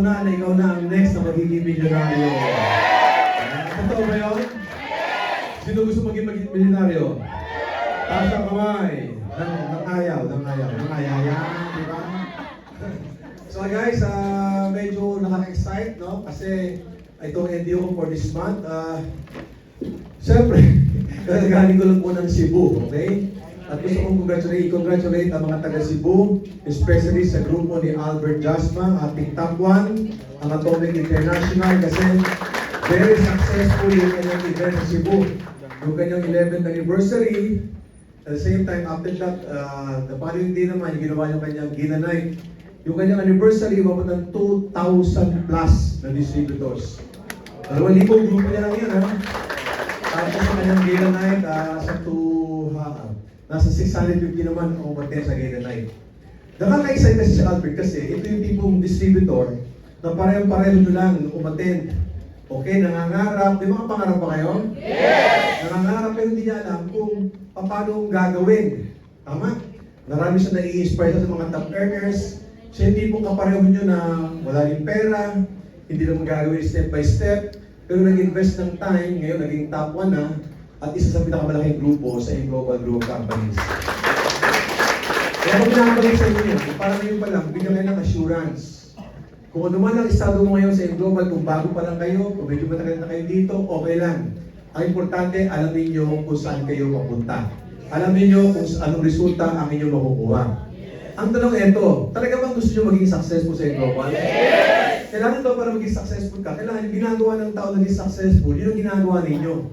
na ikaw na ang next na magiging milyonaryo. Totoo ba yun? Sino gusto maging milyonaryo? Taas ang kamay. Nangayaw. Di ba? So guys, medyo nakaka-excite, no? Kasi itong NDO ko for this month. Siyempre, galing ko lang po ng Cebu, okay? At gusto kong congratulate ang mga taga Cebu, especially sa grupo ni Albert Jasma, ating top 1, ang Atomic International, kasi very successful yung kanyang event sa Cebu. Yung kanyang 11th anniversary, at the same time, after that, the following day naman, yung ginawa yung kanyang Gina Night. Yung kanyang anniversary, umabot ng 2,000 plus na distributors. 2,000 grupo niya lang yan, ha? Tapos sa kanyang Gina Night, nasa 650 naman ang umaten sa Gina Night. Nakaka-excite kasi si Albert kasi ito yung tipong distributor na pareho-pareho nyo lang umaten. Okay, nangangarap. May mga pangarap ba kayo? Yes! Nangangarap pero hindi niya alam kung paano gagawin. Tama? Marami siya nai-inspire sa mga top earners. Siya yung tipong kapareho nyo na wala rin pera, hindi naman gagawin step by step, pero nag-invest ng time, ngayon naging top 1 na, at isa sa pinakamalaking grupo sa global group companies. Kaya kung pinakabalik sa inyo, para ngayon pa lang, bigyan kayo ng assurance. Kung ano man ang estado mo ngayon sa global, kung bago pa lang kayo, kung medyo matagal na kayo dito, okay lang. Ang importante, alam niyo kung saan kayo mapunta. Alam niyo kung anong resulta ang inyong makukuha. Ang tanong ito, talaga bang gusto niyo maging successful sa global? Yes! Kailangan daw para maging successful ka, kailangan ginagawa ng tao naging successful, yun ang ginagawa ninyo.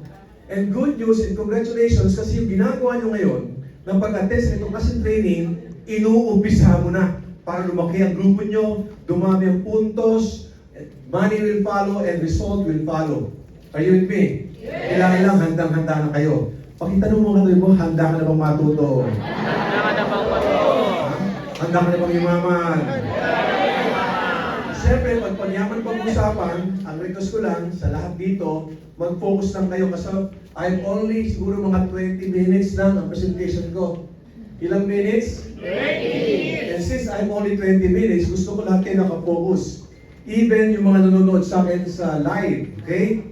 And good news and congratulations kasi yung ginagawa nyo ngayon ng pag-attend sa itong class training, inuumpisa mo na para lumaki ang grupo nyo, dumami ang puntos, money will follow and result will follow. Are you with me? Yes. Kailangan lang handang-handa na kayo. Pakitanong mo katoy mo, handa ka na bang matuto? Handa ka na bang matuto? Handa ka na bang yumaman? Siyempre, pag panyaman pag-usapan, ang request ko lang sa lahat dito, mag-focus lang kayo kasi I'm only siguro mga 20 minutes lang ang presentation ko. Ilang minutes? 20! And since I'm only 20 minutes, gusto ko lahat kayo nakafocus. Even yung mga nanonood sa akin sa live, okay?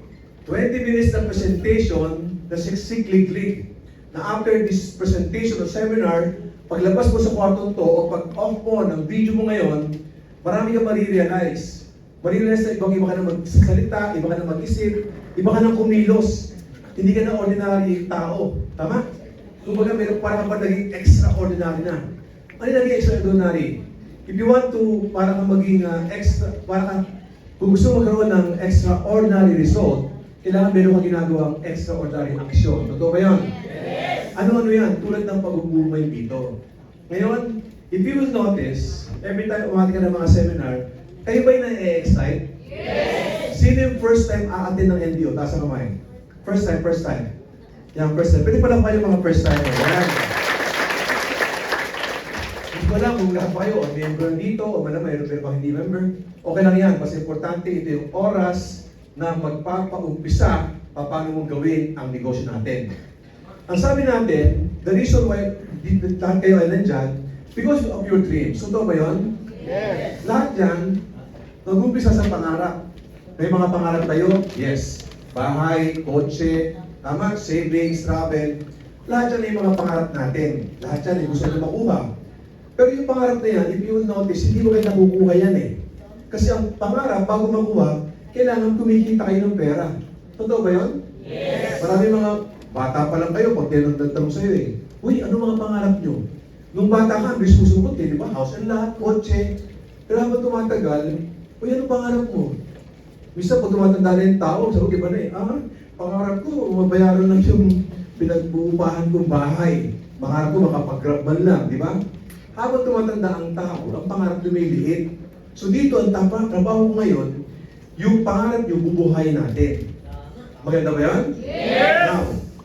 20 minutes na presentation, na siksik-lig-lig. Na after this presentation or seminar, paglabas mo sa kwartong to o pag-off mo ng video mo ngayon, marami kang marirealize. Marirealize na iba ka na magsalita, iba ka na mag-isip, iba ka na kumilos. Hindi ka na ordinary tao. Tama? Kumbaga, parang ka naging extraordinary na. Ano yung naging extraordinary? If you want to, parang kang maging kung gusto mo magkaroon ng extraordinary result, kailangan meron kang ginagawang extraordinary action. Totoo ba yan? Yes! Ano yan? Tulad ng pag-ubumay dito. Ngayon, if you will notice, every time umati ka ng mga seminar, kayo ba yung na-excite? Yes! Sino yung first time a-attend ng NDO? Taas ang kamay. First time. Yan, first time. Pwede pa lang kayo mga first time. Yan. Hindi ko lang kung lahat kayo, o member dito, o malamang mayroon pero pang hindi member. Okay lang yan, kasi importante ito yung oras na magpapaumpisa paano mong gawin ang negosyo natin. Ang sabi natin, the reason why lahat kayo ay nandyan, because of your dreams. So, ito ba yun? Yes. Lahat yan, nag-umpisa sa pangarap. May mga pangarap tayo? Yes. Bahay, kotse, tama, savings, travel. Lahat yan ay mga pangarap natin. Lahat yan ay gusto na makuha. Pero yung pangarap na yan, if you will notice, hindi mo kayo nakukuha yan eh. Kasi ang pangarap, bago makuha, kailangan kumikita kayo ng pera. Totoo ba yun? Yes. Marami mga bata pa lang kayo, pag tinanong sa'yo eh, uy, ano mga pangarap nyo? Nung bata ka, bilis mo sumot eh, di ba? House and lot, kotse. Pero habang tumatagal, uy, ano pangarap mo? Minsan pag tumatanda na yung tao, sabi ba na eh, pangarap ko, mabayaran lang yung pinagbuupahan kong bahay. Pangarap ko makapag-grab man lang, di ba? Habang tumatanda ang tao, ang pangarap lumiliit. So dito, ang trabaho ko ngayon, yung pangarap yung bubuhay natin. Maganda ba yan? Yes!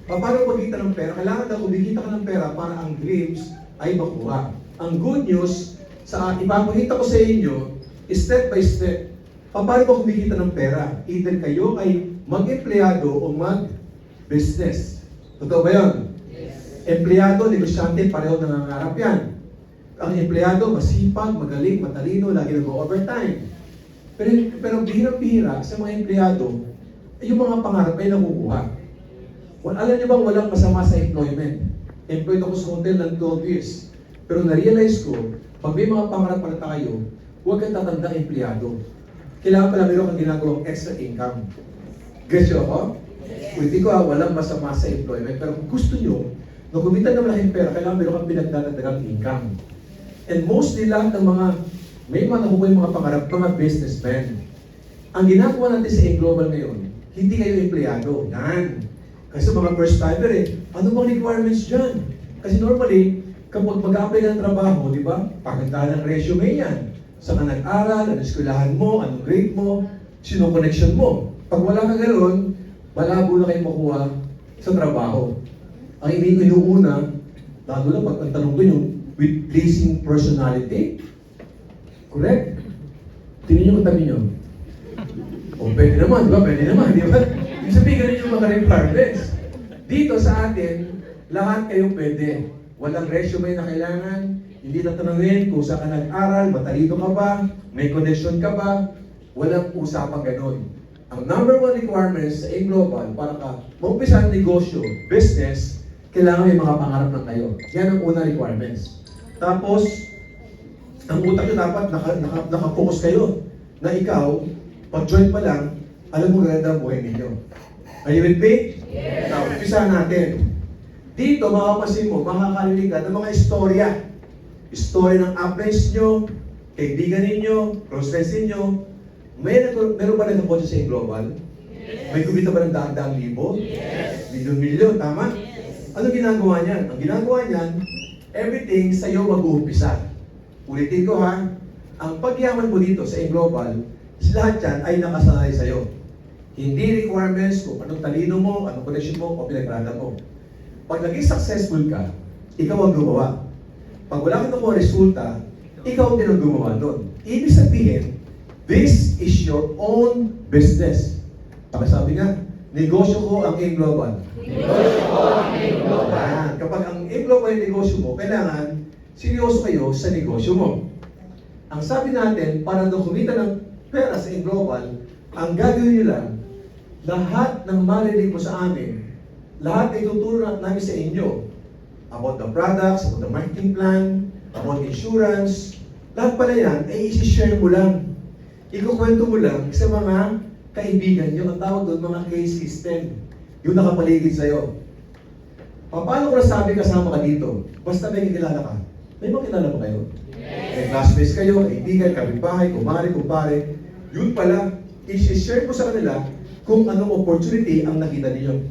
Now, paano kumikita ng pera? Kailangan daw kumikita ka ng pera para ang dreams ay makuha. Ang good news, ipapakita ko sa inyo, step by step, paano ba kumikita ng pera? Either kayo ay mag-empleyado o mag-business. Totoo ba yun? Yes. Empleyado, negosyante, pareho nangangarap yan. Ang empleyado, masipag, magaling, matalino, lagi nag-overtime. Pero bihirang-bihira sa mga empleyado, yung mga pangarap ay nakukuha. Alam niyo bang walang masama sa employment? Employed ako sa hotel ng 12 years. Pero na-realize ko, pag may mga pangarap pala tayo, huwag kang tatandang empleyado. Kailangan pala meron kang ginagawang extra income. Gets nyo ako? Ulitin ko walang masama sa employment. Pero kung gusto nyo, na kumita ng malaking pera, kailangan meron kang pinagdadagdagang income. And mostly lahat ng mga, may mga nakukuha yung mga pangarap, mga businessmen. Ang ginagawa natin sa global ngayon, hindi kayo empleyado. Yan. Kasi mga first timer ano bang requirements dyan? Kasi normally, kapag mag-apply ka ng trabaho, di ba? Pagandahan ng resume yan. Saan ka nag-aral, anong eskwelahan mo, anong grade mo, sino connection mo. Pag wala ka gano'n, malabo na kayo makuha sa trabaho. Ang iniuna, lalo na pag ang tanong ko yung with pleasing personality. Correct? Tingnan nyo kung tabi nyo. O, pwede naman, di ba? Pwede naman, di ba? Ibig sabihin, ganun yung mga requirements. Dito sa atin, lahat kayo pwede. Walang resume na kailangan, hindi na tanongin kung saan ka nag-aral, matalino ka ba, may connection ka ba, walang usapang ganun. Ang number one requirements sa global, para ka mag-umpisa ang negosyo, business, kailangan may mga pangarap na kayo. Yan ang unang requirements. Tapos, ang utak nyo dapat naka-focus kayo na ikaw, pag-join pa lang, alam mo ganda ang buhay ninyo. Are you with me? Yes. Now, umpisa natin. Dito, makapasin mo, makakarinig ka ng mga istorya. Istorya ng upline nyo, kaibigan ninyo, close friends ninyo. Meron ba nagkakotse sa global? Yes. May kumita ba ng daan-daang libo? Yes. Milyon-milyon, tama? Yes. Ano ginagawa niyan? Ang ginagawa niyan, everything sa'yo mag-uumpisa. Ulitin ko ha, ang pagyaman mo dito sa global, lahat yan ay nakasanay sa'yo. Hindi requirements kung anong talino mo, anong connection mo, o pinag-aralan mo. Pag naging successful ka, ikaw ang gumawa. Pag wala kang nakuha resulta, ikaw din ang gumawa doon. Ibig sabihin, this is your own business. Sabi nga, negosyo ko ang A-Global. Negosyo ko ang A-Global. Kapag ang A-Global yung negosyo mo, kailangan seryoso kayo sa negosyo mo. Ang sabi natin, para daw kumita ng pera sa A-Global, ang gagawin nyo lang, lahat ng marinig mo sa amin, lahat ay tuturo namin sa inyo about the products, about the marketing plan, about insurance, lahat pala yan ay isi-share mo lang. Ikukwento mo lang sa mga kaibigan nyo, ang tawag doon mga case system, yung nakapaligid sa'yo. Paano ko nasabi kasama ka dito? Basta may kilala ka. May makilala ba kayo? Yes. May classmates kayo, kaibigan, kapitbahay, kumari, kumpare. Yun pala, isi-share mo sa kanila kung anong opportunity ang nakita niyo.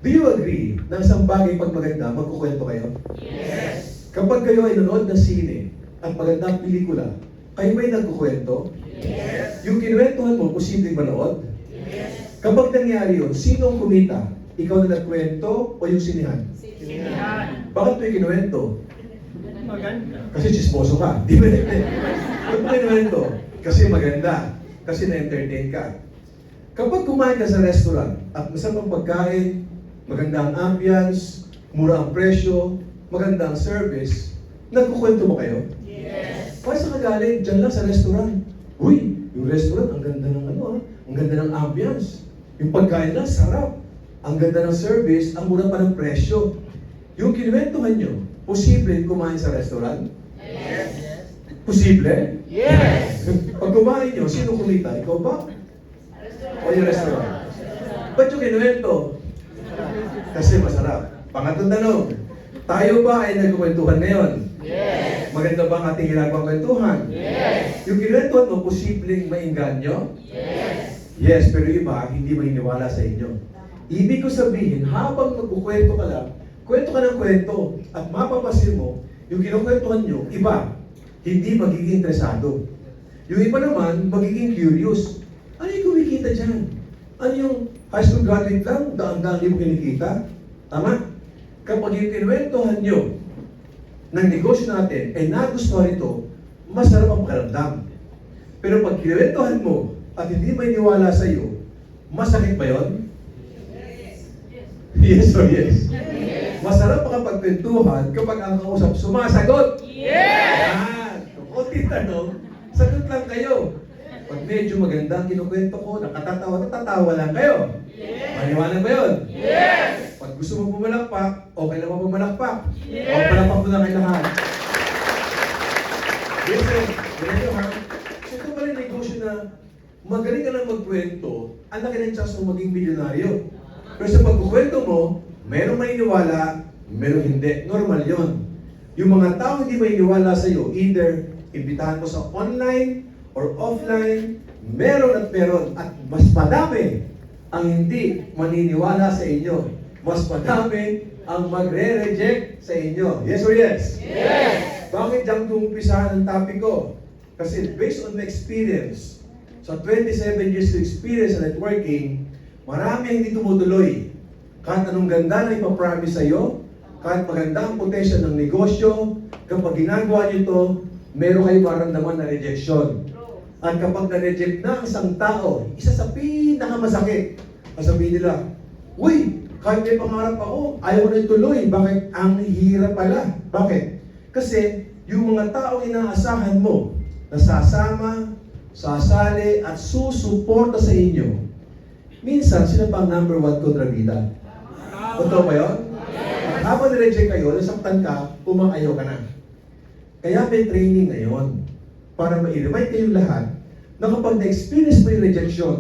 Do you agree na isang bagay pag maganda, magkukwento kayo? Yes! Kapag kayo ay nanood ng sine at magandang pelikula, kayo ba'y nagkukwento? Yes! Yung kinuwentuhan mo, posibleng manood? Yes! Kapag nangyari yun, sino ang kumita? Ikaw na nagkwento o yung sinihan? Sinihan. Bakit mo yung kinuwento? Maganda. Kasi chismoso ka. Di ba? Bakit mo kinuwento? Kasi maganda. Kasi na-entertain ka. Kapag kumain ka sa restaurant at masarap ang pagkain, maganda ang ambience, mura ang presyo, maganda ang service, nagkukwento mo kayo? Yes! Kaya sa kagaling, dyan lang sa restaurant. Uy, yung restaurant, ang ganda ng ang ganda ng ambience. Yung pagkain lang, sarap. Ang ganda ng service, ang mura pa ng presyo. Yung kinuwentuhan nyo, posible kumain sa restaurant? Yes! Posible? Yes! Pag kumain nyo, sino kumita? Ikaw ba? O yung restaurant? Ba't yung kinuwento? Kasi masarap. Pangatlong tanong, tayo ba ay nagkukwentuhan ngayon? Yes! Maganda ba ang ating ginagawang kwentuhan? Yes! Yung kinuwentuhan mo, posibleng mainganyo? Yes! Yes, pero iba, hindi maniniwala sa inyo. Ibig ko sabihin, habang magkukwento ka lang, kwento ka ng kwento, at mapapasin mo, yung kinukwentuhan nyo, iba, hindi magiging interesado. Yung iba naman, magiging curious. Ano yung kumikita dyan? Ano yung high school graduate lang, daan-daan libo kinikita? Tama? Kapag yung kinwentuhan nyo ng negosyo natin ay nagustuhan ito, masarap ang pakiramdam. Pero pag kinwentuhan mo at hindi may niwala sa iyo, masakit ba yun? Yes or yes? Masarap makapagkwentuhan kapag ang kausap sumasagot. Yes! Yan! Kunti tanong, sagot lang kayo. Pag medyo maganda ang kinukwento ko, natatawa lang kayo. Yes! Maniwala ba yun? Yes! Pag gusto mo pumalakpak, okay lang mo pumalakpak. Yes! O palakpak mo na kayo lahat. Listen, ganyan nyo ha. So ito pa rin negosyo na magaling ka lang magkwento, ang laki ng chance mo maging milyonaryo. Pero sa pagkukwento mo, merong maniniwala, merong hindi. Normal yon. Yung mga tao hindi maniniwala sa'yo, either imbitahan mo sa online or offline, meron at meron. At mas madami ang hindi maniniwala sa inyo. Mas madami ang magre-reject sa inyo. Yes or yes? Yes! Bakit dyan umpisahan ang topic ko? Kasi based on my experience, sa 27 years of experience sa networking, marami ang hindi tumutuloy. Kahit anong ganda na ipapromise sa'yo, kahit maganda ang potential ng negosyo, kapag ginagawa nyo ito, meron kayo maramdaman na rejection. At kapag na-reject na ang isang tao, isa sa pinakamasakit, sabihin nila, uy, kahit may pangarap ako, ayaw ko na ituloy. Bakit? Ang hirap pala. Bakit? Kasi yung mga taong inaasahan mo, na sasama, sasali, at susuporta sa inyo, minsan sila pa ang number one kontrabida. Totoo ba yun? At habang na-reject kayo, nasaktan ka, umaayaw ka na. Kaya may training ngayon para ma-remind kayong lahat na kapag na-experience mo yung rejection,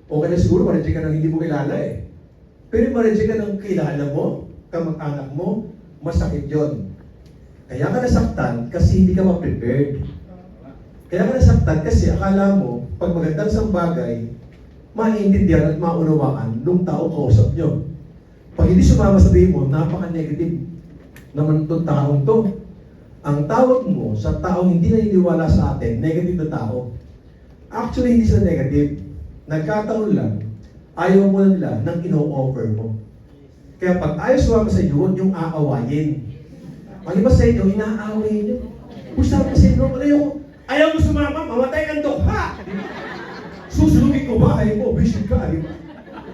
okay na siguro ma-reject ka ng hindi mo kilala eh. Pero ma-reject ka ng kilala mo, kamag-anak mo, masakit yon. Kaya ka nasaktan kasi hindi ka ma-prepared. Kaya ka nasaktan kasi akala mo, pag magandang isang bagay, maiintindihan at maunawaan nung tao kausap nyo. Pag hindi sumama sabihin mo, napaka-negative naman itong taong to. Ang tawag mo sa taong hindi naniniwala sa atin, negative na tao. Actually, hindi sila negative. Nagkataon lang, ayaw mo lang nila ng ino-offer mo. Kaya pag ayaw sumama sa inyo, huwag niyong aawayin. Ang iba sa inyo, inaaway niyo. Usap ka sa inyo, ayaw mo sumama, mamatay kang dukha! Susunugin ko bahay mo, vision ka, di ba?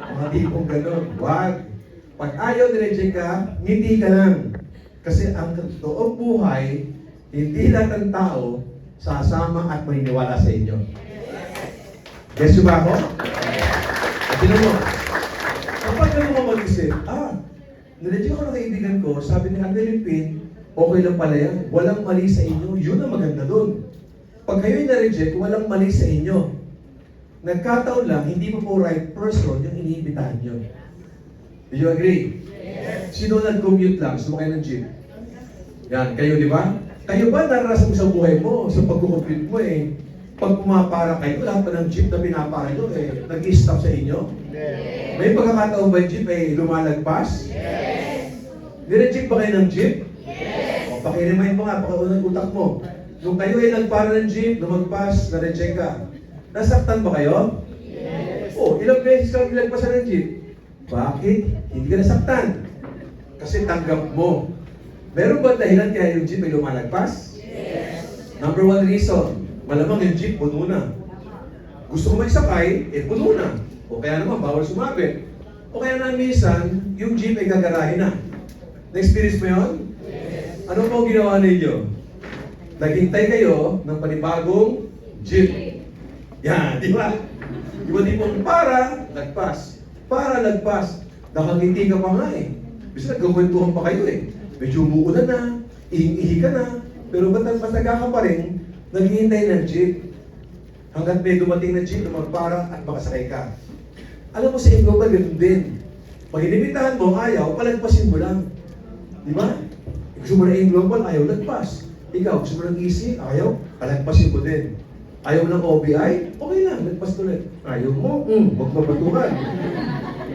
Mga tipong gano'n. Wag. Pag ayaw nireject ka, ngiti ka lang. Kasi ang totoong buhay, hindi lahat ng tao sasama at maniniwala sa inyo. Yes ba ako? At tinan mo, kapag ano mo mag-isip, nireject ako ng kaibigan ko, sabi ni Annalyn Pin, okay lang pala yan, walang mali sa inyo, yun ang maganda dun. Pag kayo'y na-reject, walang mali sa inyo. Nagkataon lang, hindi mo po right person yung iniimbitahan nyo. Do you agree? Yes. Sino nag-commute lang, sumakay ng jeep? Yan, kayo di ba? Kayo ba naranasan mo sa buhay mo, sa pag-commute mo eh, pag pumapara kayo, lahat pa ng jeep na pinapara nyo eh, nag-stop sa inyo? Yes. May pagkakataon ba yung jeep ay lumalagpas? Yes. Nireject ba kayo ng jeep? Yes. O, pakiremind mo nga, pakiunang utak mo. Nung kayo ay nagpara ng jeep, lumagpas, na-reject ka. Nasaktan ba kayo? Yes. O, ilang beses kang ilagpasan ng jeep? Bakit? Hindi ka nasaktan. Kasi tanggap mo. Meron ba dahilan kaya yung jeep ay lumalagpas? Yes. Number one reason, malamang yung jeep puno na. Gusto ko magsakay, puno na. O kaya naman, bawal sumabit. O kaya na minsan, yung jeep ay gagarahin na. Na-experience mo yun? Yes. Ano po ginawa ninyo? Naghintay kayo ng panibagong jeep. Yan, di ba? Di ba di po para, lagpas. Para lagpas. Nakangiti ka pa nga eh. Bisa nagkakwentuhan pa kayo eh. Medyo umuulan na, ihing-ihi ka na, pero ba't nagpataga ka pa rin, naghihintay ng jeep. Hanggat may dumating na jeep, magpara at makasakay ka. Alam mo sa inyo ba, ganun din. Pag inibitahan mo, ayaw, palagpasin mo lang. Di ba? Gusto mo na global, ayaw, lagpas. Ikaw, gusto mo ng easy, ayaw, palagpasin mo din. Ayaw mo ng OBI, okay lang, lagpas ulit. Ayaw mo, huwag mapatukan.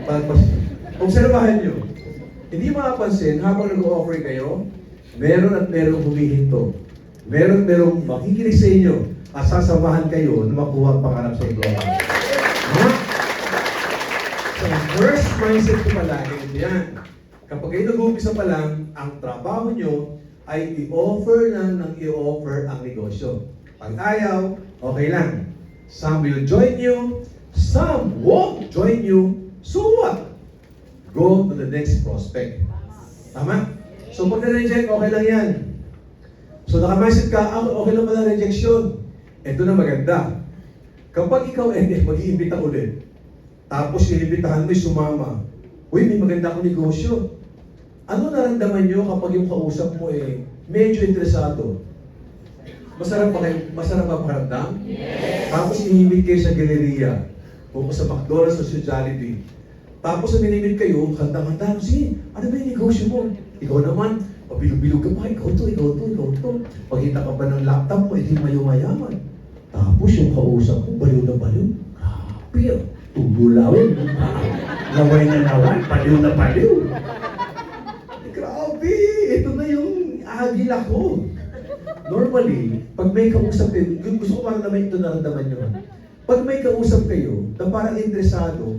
Palagpasin. Obserbahan nyo. Hindi makapansin, habang nag-o-offer kayo, meron at merong humihinto. Merong makikinig sa inyo at sasamahan kayo na makuha ang pangarap sa inyo. So, first mindset ko palagi, yan. Kapag kayo nag-uumpisa pa lang, ang trabaho nyo ay i-offer lang ng i-offer ang negosyo. Pag ayaw, okay lang. Some will join you, some won't join you. So what? Go to the next prospect. Tama? So pag na-reject, okay lang yan. So naka-mindset ka, okay lang pala rejection. Ito na maganda. Kapag ikaw mag-iimbita ulit, tapos inibitahan mo sumama, uy, may maganda akong negosyo. Ano naramdaman nyo kapag yung kausap mo medyo interesado? Masarap ba pakiramdam? Yes! Tapos inimit kayo sa galeriya, o sa McDonald's o sa Jollibee. Tapos minimit kayo, kanta-kanta, sige, ano ba yung negosyo mo? Ikaw naman, pabilog-bilog ka pa, ikaw to. Pagkita ka pa ng laptop mo, hindi mayaman. Tapos yung kausap mo, baliw na baliw. Grabe, tubulawin. Laway na laway, baliw na baliw. Grabe, ito na yung agila ko. Normally, pag may kausap kayo, gusto ko parang naman ito naramdaman nyo. Pag may kausap kayo, na parang interesado,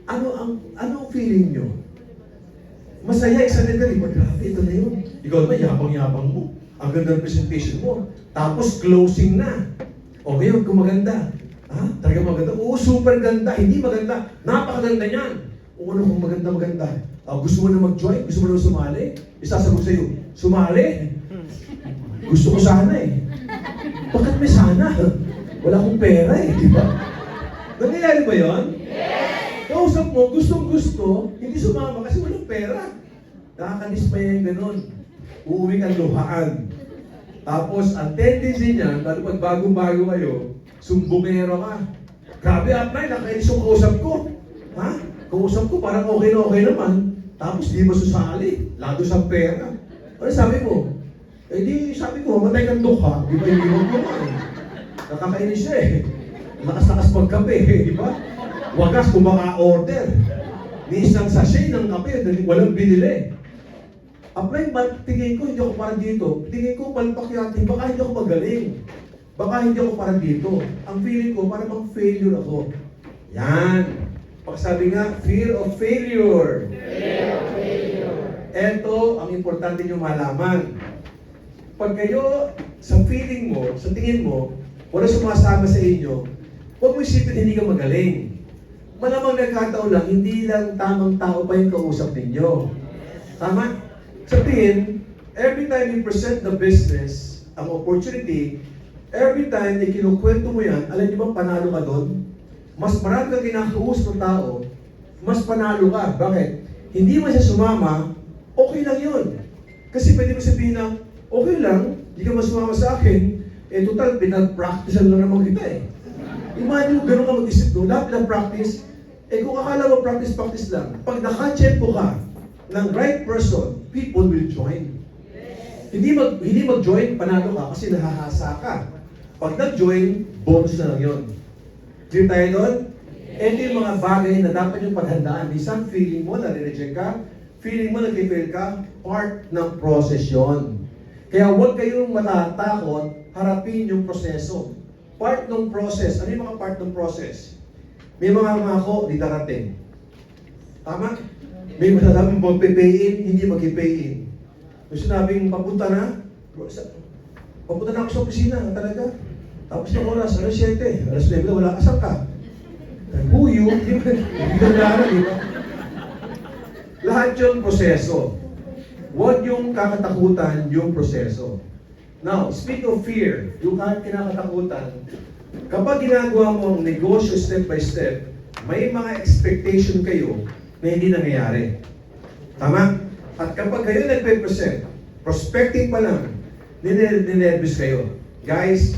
ano ang feeling nyo? Masaya, excited ka, grabe, ito na yun. Ikaw naman, yabang-yabang mo. Ang ganda ng presentation mo. Tapos closing na. O ngayon, kung maganda. Ha? Talaga maganda? Oo, super ganda. Hindi maganda. Napakaganda niyan. O ano kung maganda? Gusto mo na mag-join? Gusto mo na sumali? Isasagot sa'yo, sumali? Gusto ko sana Bakit may sana? Wala akong pera di ba? Nangyayari ba yun? Yes! Kausap mo, gustong-gusto, hindi sumama kasi walang pera. Nakakadismaya yung ganun. Uuwi kang luhaan. Tapos, ang tendency niya, lalo pag bagong-bago kayo, sumbongero ka. Grabe, apply, nakainis yung kausap ko. Ha? Kausap ko, parang okay na okay naman. Tapos, di masusali. Lado sa pera. Ano sabi mo? Di sabi ko, matay kang dukha. Di ba, hindi mo nakakainis siya Lakas-lakas magkape, di ba? Wagas kung maka-order. Ni isang sachet ng kape, walang binili. Apply ba, tingin ko, hindi ako parang dito. Tingin ko, palpak yatin, baka hindi ako magaling. Baka hindi ako parang dito. Ang feeling ko, parang mang failure ako. Yan. Pagsabi nga, fear of failure. Fear of failure. Ito ang importante nyo malaman. Pag kayo, sa feeling mo, sa tingin mo, wala sumasama sa inyo, huwag mo isipin hindi ka magaling. Malamang nagkataon lang, hindi lang tamang tao pa yung kausap ninyo. Tama? Sabihin, every time you present the business, ang opportunity, every time na kinukwento mo yan, alam niyo ba panalo ka doon? Mas marami kang kinakausap ng tao, mas panalo ka. Bakit? Hindi man siya sumama, okay lang yun. Kasi pwede mo sabihin na, okay lang, hindi ka mas sumama sa akin, total, pinag-practicean lang naman kita Imagine mo, gano'n ka mag-isip doon, lahat pinag-practice, kung akala mo practice lang, pag naka-chepo ka ng right person, people will join. Hindi mag-join, panalo ka kasi nahahasa ka. Pag nag-join, bonus na lang yun. Clear tayo doon? Ito yung mga bagay na dapat yung paghandaan. Isang feeling mo na reject ka, feeling mo na fail ka, part ng process yun. Kaya huwag kayong matatakot, harapin yung proseso. Part ng process. Ano yung mga part ng process? May mga ako, di darating. Tama? May masasabing magpe-pay-in, hindi mag-pay-in. May sinabing papunta na ako sa opisina, talaga. Tapos ng oras, alas 7, alas 9, wala kasang ka. Huyo, hindi na di ba? Lahat yung proseso. Huwag yung kakatakutan yung proseso. Now, speak of fear, yung kinakatakutan, kapag ginagawa mo ang negosyo step by step, may mga expectation kayo na hindi nangyayari. Tama? At kapag kayo nagpe-present, prospecting pa lang, ninervous kayo. Guys,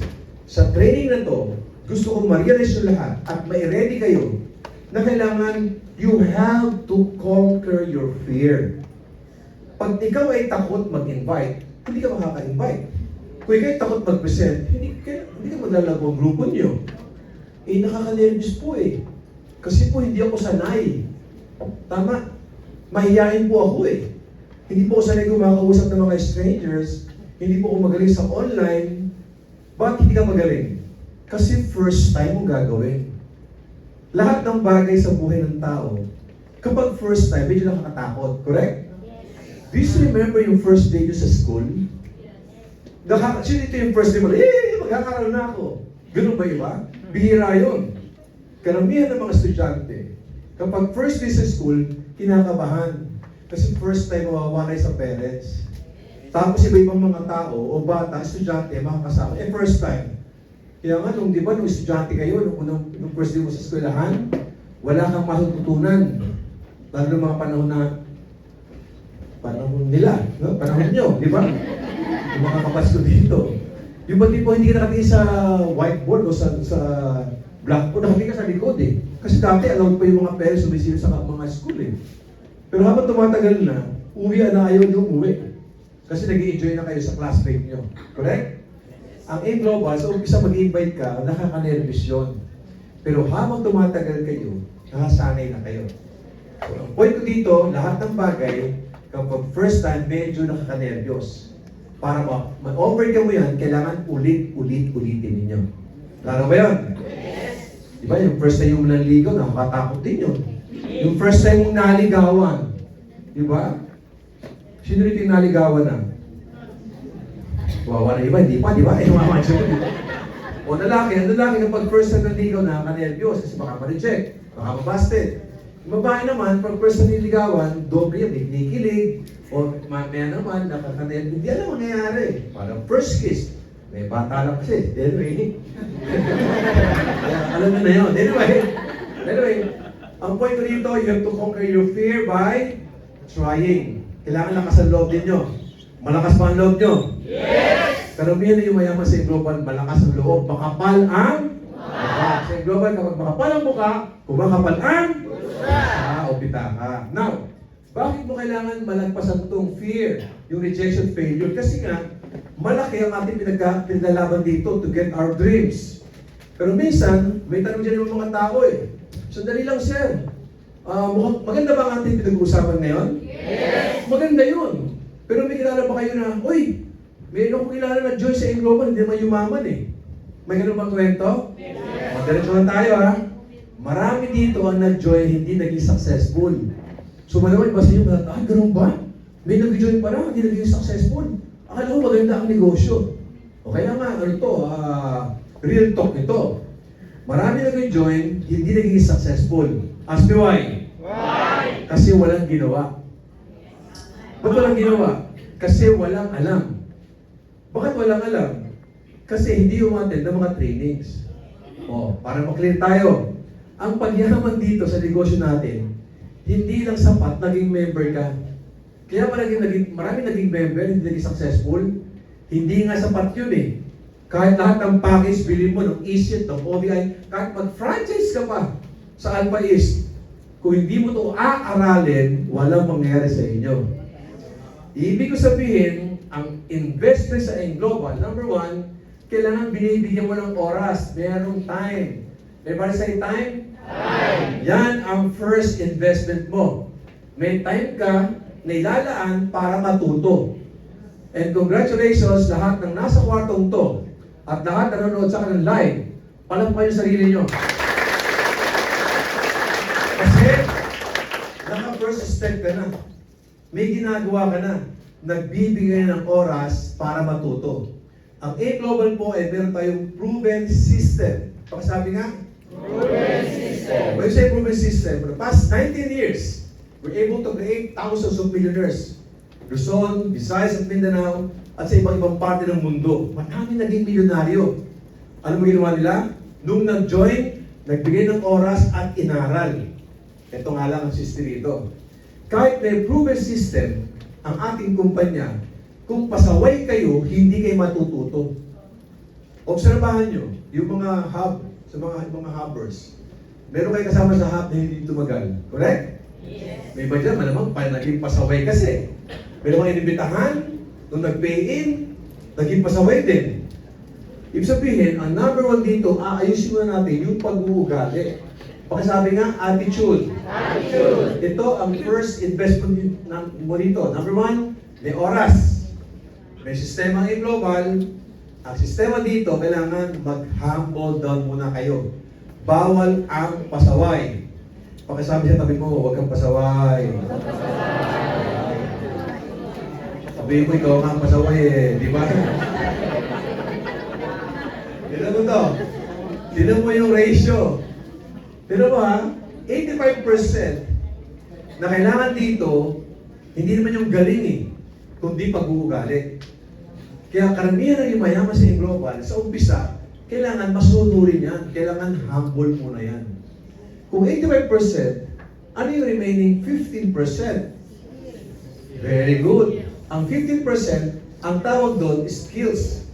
sa training na to, gusto kong ma-realize yung lahat at ma-ready kayo na kailangan you have to conquer your fear. Pag ikaw ay takot mag-invite, hindi ka makaka-invite. Kung ikaw ay takot mag-present, hindi ka maglalago ang grupo niyo. Nakaka-nervous po Kasi po hindi ako sanay. Tama? Mahihayin po ako Hindi po ako sanay kumakausap ng mga strangers. Hindi po ako magaling sa online. Bakit hindi ka magaling? Kasi first time mo gagawin. Lahat ng bagay sa buhay ng tao, kapag first time, medyo nakakatakot. Correct? Do you still remember yung first day nyo sa school? Ito yung first day mo, magkakaroon na ako. Ganun ba iba? Bihira yun. Karamihan ng mga estudyante, kapag first day sa school, kinakabahan. Kasi first time mawawanay sa parents. Tapos iba-ibang mga tao o bata, estudyante, makakasama. First time. Kaya nga, di ba, nung estudyante kayo, nung first day mo sa eskwelahan, wala kang matututunan. Lalo ng mga panahon nila, no? Panahon nyo, di ba? Yung mga kapasto dito. Yung ba tipo, hindi ka nakatingin sa whiteboard o sa blackboard, nakatingin ka sa likod eh. Kasi dati, alam pa yung mga parents sumisilo sa mga school eh. Pero habang tumatagal na, uwi na ayaw nyo umuwi. Kasi nag-i-enjoy na kayo sa classmate nyo. Correct? Ang A-Global, sa umpisa mag-invite ka, nakaka-nervous yun. Pero habang tumatagal kayo, nakasanay na kayo. So, ang point ko dito, lahat ng bagay, kapag first time, medyo nakaka-nervous. Para ma-overcome mo yan, kailangan ulitin ninyo. Klaro ba yun? Yes! Diba, yung first time yung nanligaw, nakakatakot din yun. Yung first time mong naligawan, diba? Sino rito yung naligawan na? Wawa na iba, hindi pa, di ba? Eh, mama, o lalaki, ang lalaki kapag first time nanligaw na, ka-nervyos kasi baka ma-reject, baka ma-busted. Yung babae naman, pag first time niligawan, doble yan, may kinikilig, o maya naman, nakaka-nervyos, hindi alam mangyayari. Parang first kiss, may bata lang kasi, anyway. Alam mo na yun. Anyway, ang point ko dito, you have to conquer your fear by trying. Kailangan lakas ang loob ninyo. Malakas ba ang loob nyo? Yes! Karamihan na yung mayaman sa global, malakas ang loob, makapal ang mukha. Sa global, kapag makapal ang mukha, kumakapal ang o pitaka. Now, bakit mo kailangan malagpasan itong fear, yung rejection, failure? Kasi nga, malaki ang ating pinaglalaban dito to get our dreams. Pero minsan, may tanong dyan yung mga tao eh. Sandali lang, sir. Maganda ba ang ating pinag-uusapan ngayon? Yes! Maganda yun. Pero may kilala ba kayo na, uy, may akong kilala na Joy sa Global, hindi naman yumaman eh. May ganun bang kwento? Yes! Diretso lang tayo ha. Marami dito ang nag-join, hindi naging successful. So malaman, basta yung mga, ganun ba? May nag-join pa na, hindi naging successful. Akala ko maganda ang negosyo. O kaya nga, real talk ito. Marami nag-join, hindi naging successful. Ask me why? Why? Kasi walang ginawa. Ba't walang ginawa? Kasi walang alam. Bakit walang alam? Kasi hindi umattend ng mga trainings. Para maklear tayo. Ang pagyaman dito sa negosyo natin, hindi lang sapat naging member ka. Kaya marami naging member, hindi naging successful. Hindi nga sapat yun eh. Kahit lahat ng package, bilhin mo ng ESET, ng OBI, kahit mag-franchise ka pa sa Alpha East, kung hindi mo ito aaralin, walang mangyayari sa inyo. Ibig ko sabihin, ang investment sa Global, number one, kailangan binibigyan mo ng oras, merong time. Everybody say time? Time! Yan ang first investment mo. May time ka na ilalaan para matuto. And congratulations lahat ng nasa kwartong to at lahat na nanonood sa kanang live, palampakan yung sarili nyo. Kasi, naka-first step ka na. May ginagawa ka na. Nagbibigay ng oras para matuto. Ang A-Global po ay meron tayong proven system. Pakisabi nga? Proven system. When you say proven system, for the past 19 years, we're able to create thousands of millionaires. Luzon, Visayas at Mindanao, at sa ibang parte ng mundo. Marami naging milyonaryo. Ano mo ginawa nila? Nung nag-join, nagbigay ng oras at inaral. Ito nga lang ang system dito. Kahit may proven system, ang ating kumpanya, kung pasaway kayo, hindi kayo matututo. Obserbahan nyo, yung mga hub, sa mga hubbers, meron kayo kasama sa hub na hindi tumagal. Correct? Yes. May iba dyan, malamang naging pasaway kasi. Meron mga inibitahan, nung nag-pay-in, naging pasaway din. Ibig sabihin, ang number one dito, aayusin mo natin yung pag-uugali. Pakisabi nga, attitude. Attitude. Ito ang first investment mo dito. Number one, may oras. May sistema ng global. Ang sistema dito, kailangan mag-humble down muna kayo. Bawal ang pasaway. Pakisabi sa tabi mo, huwag kang pasaway. Sabihin mo, ikaw nga ang pasaway eh. Di ba? Tignan mo to. Tignan mo yung ratio. Tignan mo ha, 85% na kailangan dito, hindi naman yung galing eh, kundi pag-uugali. Kaya karamihan ng yung mayaman sa global, sa umpisa, kailangan masunurin yan. Kailangan humble muna yan. Kung 85%, ano yung remaining 15%? Very good. Ang 15%, ang tawag doon is skills.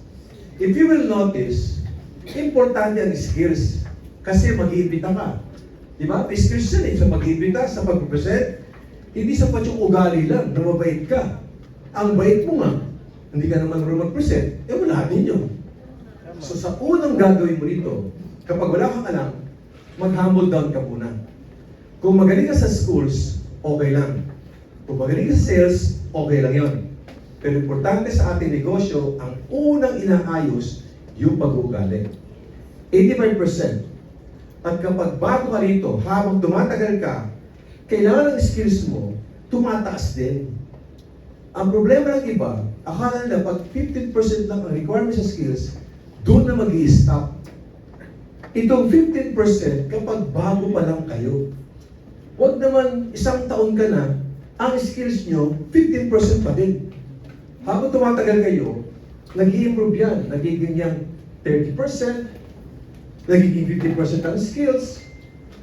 If you will notice, importante ang skills. Kasi mag-iimbita ka. Di ba? May skills yan eh. Sa mag-iimbita, sa pag-present, hindi sapat yung ugali lang na mabait ka. Ang bait mo nga, hindi ka naman marunong mag-present, wala ninyo. So sa unang gagawin mo dito, kapag wala kang alam, mag-humble down ka muna. Kung magaling ka sa schools, okay lang. Kung magaling ka sa sales, okay lang yon. Pero importante sa ating negosyo, ang unang inaayos, yung pag-uugali. 85%. At kapag bago ka rito, habang tumatagal ka, kailangan ng skills mo, tumataas din. Ang problema ng iba, akala nila pag 15% lang ang requirement sa skills, doon na mag-i-stop. Itong 15% kapag bago pa lang kayo. Huwag naman isang taon ka na, ang skills nyo, 15% pa din. Habang tumatagal kayo, nag-i-improve yan. Nagiging yan 30%, nagiging 50% ang skills,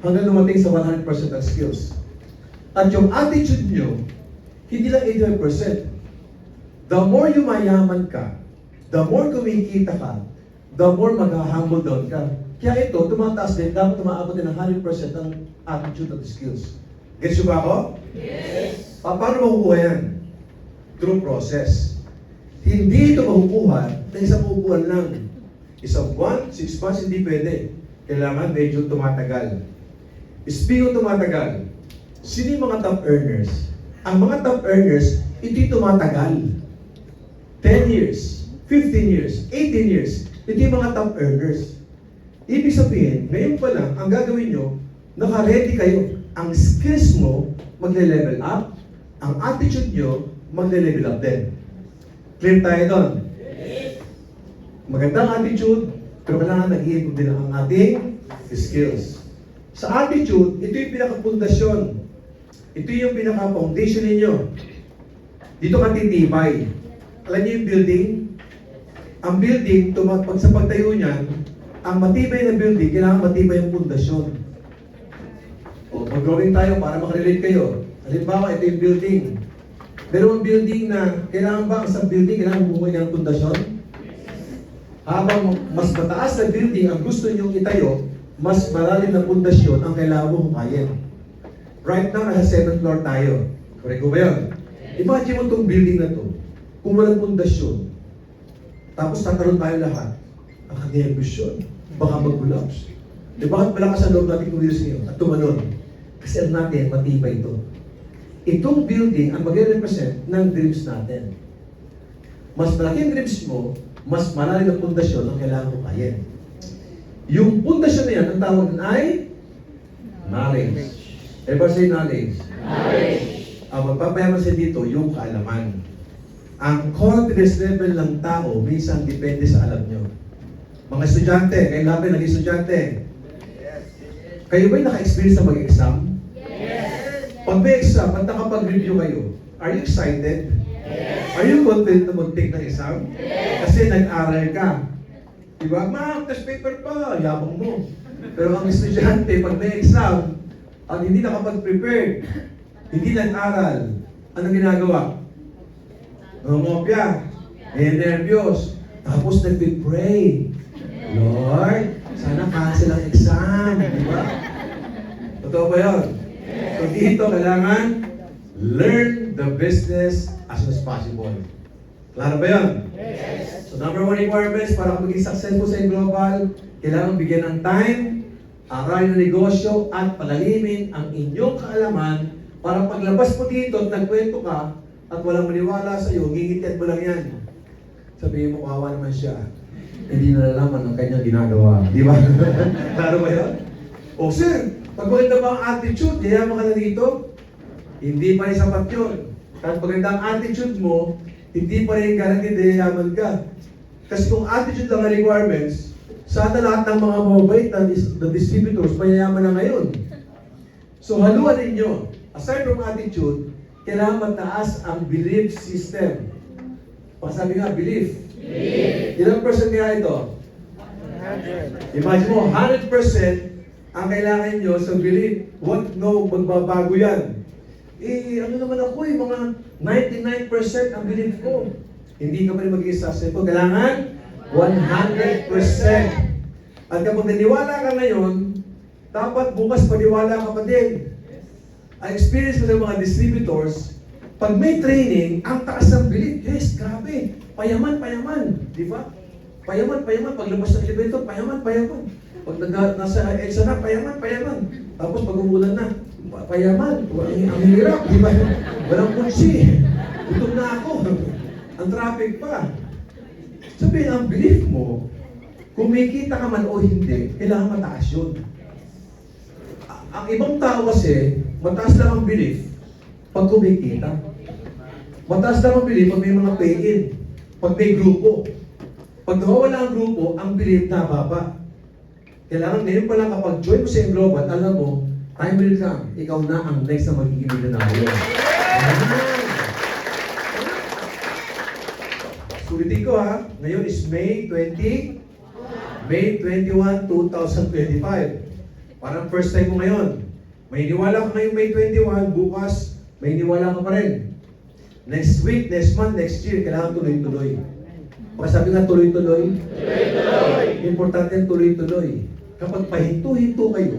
hanggang lumating sa 100% ang skills. At yung attitude nyo, hindi lang 85%. The more yumayaman ka, the more kumikita ka, the more mag-humble down ka. Kaya ito, tumataas din, dapat tumaabot din ng 100% ang attitude at skills. Gets nyo ba ako? Yes. Paano makukuha yan? Through process. Hindi ito makukuha na isang upuan lang. Isang buwan, 6 months, hindi pwede. Kailangan medyo tumatagal. Speaking of tumatagal, sino yung mga top earners? Ang mga top earners, ito'y tumatagal. 10 years, 15 years, 18 years. Ito yung mga top earners. Ibig sabihin, ngayon pa lang, ang gagawin nyo, naka-ready kayo. Ang skills mo, magle-level up. Ang attitude nyo, magle-level up din. Clear tayo doon? Magandang attitude, pero kailangan nag-iimprove din ang ating skills. Sa attitude, ito yung pinaka-pundasyon. Ito yung pinaka-foundation ninyo. Dito ka titibay. Alam niyo yung building? Ang building, pag sa pagtayo niyan, ang matibay na building, kailangan matibay yung pundasyon. O, mag-drawing tayo para makarelate kayo. Halimbawa, ito yung building. Pero ang building na, kailangan ba sa building, kailangan bumuhay ng pundasyon? Habang mas mataas na building ang gusto niyong itayo, mas malalim na pundasyon ang kailangan mo hukayin. Right now, nasa 7th floor tayo. Correct ko ba yun? Imagine mo itong building na to, kung walang pundasyon, tapos tatalon tayo lahat, nakag-nervous yun. Baka mag-collapse. Di bakit malakas ang loob natin kumilos ngayon at tumalon? Kasi alam natin, matibay ito. Itong building ang mag-represent ng dreams natin. Mas malaki ang dreams mo, mas malalim ang pundasyon ang kailangan mo kayin. Yung pundasyon na yan, ang tawag nun ay knowledge. Ever say knowledge? Knowledge. Ang magpapayaman siya dito, yung kaalaman. Ang confidence level ng tao, minsan depende sa alam nyo. Mga estudyante, kayo lahat naging estudyante. Kayo ba'y naka-experience na mag-exam? Yes. Pag may exam, at nakapag-review kayo, are you excited? Yes. Are you confident na mag-take ng exam? Yes. Kasi nag-aral ka. Diba? Ma'am, test paper pa, yabang mo. Pero ang estudyante, pag may exam, at hindi nakapag-prepare, hindi nag-aral, anong ginagawa? Ngomopya, nervyos, tapos nag-pray. Lord, sana cancel ang exam. Diba? Totoo ba yun? So dito, kailangan learn the business as soon as possible. Klaro ba yun? Yes. So number 1 requirements para maging successful sa global, kailangan bigyan ng time, aralin ng negosyo, at palalimin ang inyong kaalaman para paglabas mo dito at nagkwento ka at walang maniwala sa iyo, ngingitian mo lang yan. Sabihin mo, kawawa naman siya. Hindi nalalaman ang kanyang ginagawa. Di ba? Klaro ba yun? O sir, pag maganda ba ang attitude, yayaman ka na dito? Hindi pa rin sapat yun. Kahit maganda ang attitude mo, hindi pa rin guaranteed na yayaman ka. Kasi kung attitude lang ang requirements, sana lahat ng mga mababait na distributors, mayayaman na ngayon. So haluan ninyo. Aside from attitude, kailangan mataas ang belief system. Pasabi nga, belief. Belief. Ilang percent kaya ito? Imagine mo, 100% ang kailangan nyo sa belief. What? No, magbabago yan. Ano naman ako mga 99% ang belief ko. Hindi ka pa rin magiging successful. Kailangan 100%. At kapag naniwala ka ngayon, dapat bukas paniwala ka pa din. Ang experience ko sa mga distributors, pag may training, ang taas ng belief. Yes, grabe. Payaman, payaman. Di ba? Payaman, payaman. Pag lumabas ng elevator, payaman, payaman. Pag nasa EDSA na, payaman, payaman. Tapos pag umulan na, payaman. Ang hirap, di ba? Walang kutsi. Gutom na ako. Ang traffic pa. Sabihin, ang belief mo, kung may kita ka man o hindi, kailangan mataas yun. Ang ibang tao kasi, mataas lang ang belief pag kumikita. Mataas lang ang belief pag may mga pay-in. Pag may grupo. Pag nawawala ang grupo, ang belief na baba. Kailangan ngayon pa lang kapag join mo sa Global, alam mo, time will come, ikaw na ang next na magiging milyonaryo. Sulitin ko ha, ngayon is May 21, 2025. Parang first time mo ngayon. May niwala ka ngayon May 21, bukas may niwala ka pa rin. Next week, next month, next year, kailangan tuloy-tuloy. Pagkasabi nga tuloy-tuloy, importante ang tuloy-tuloy. Kapag pahinto-hinto kayo,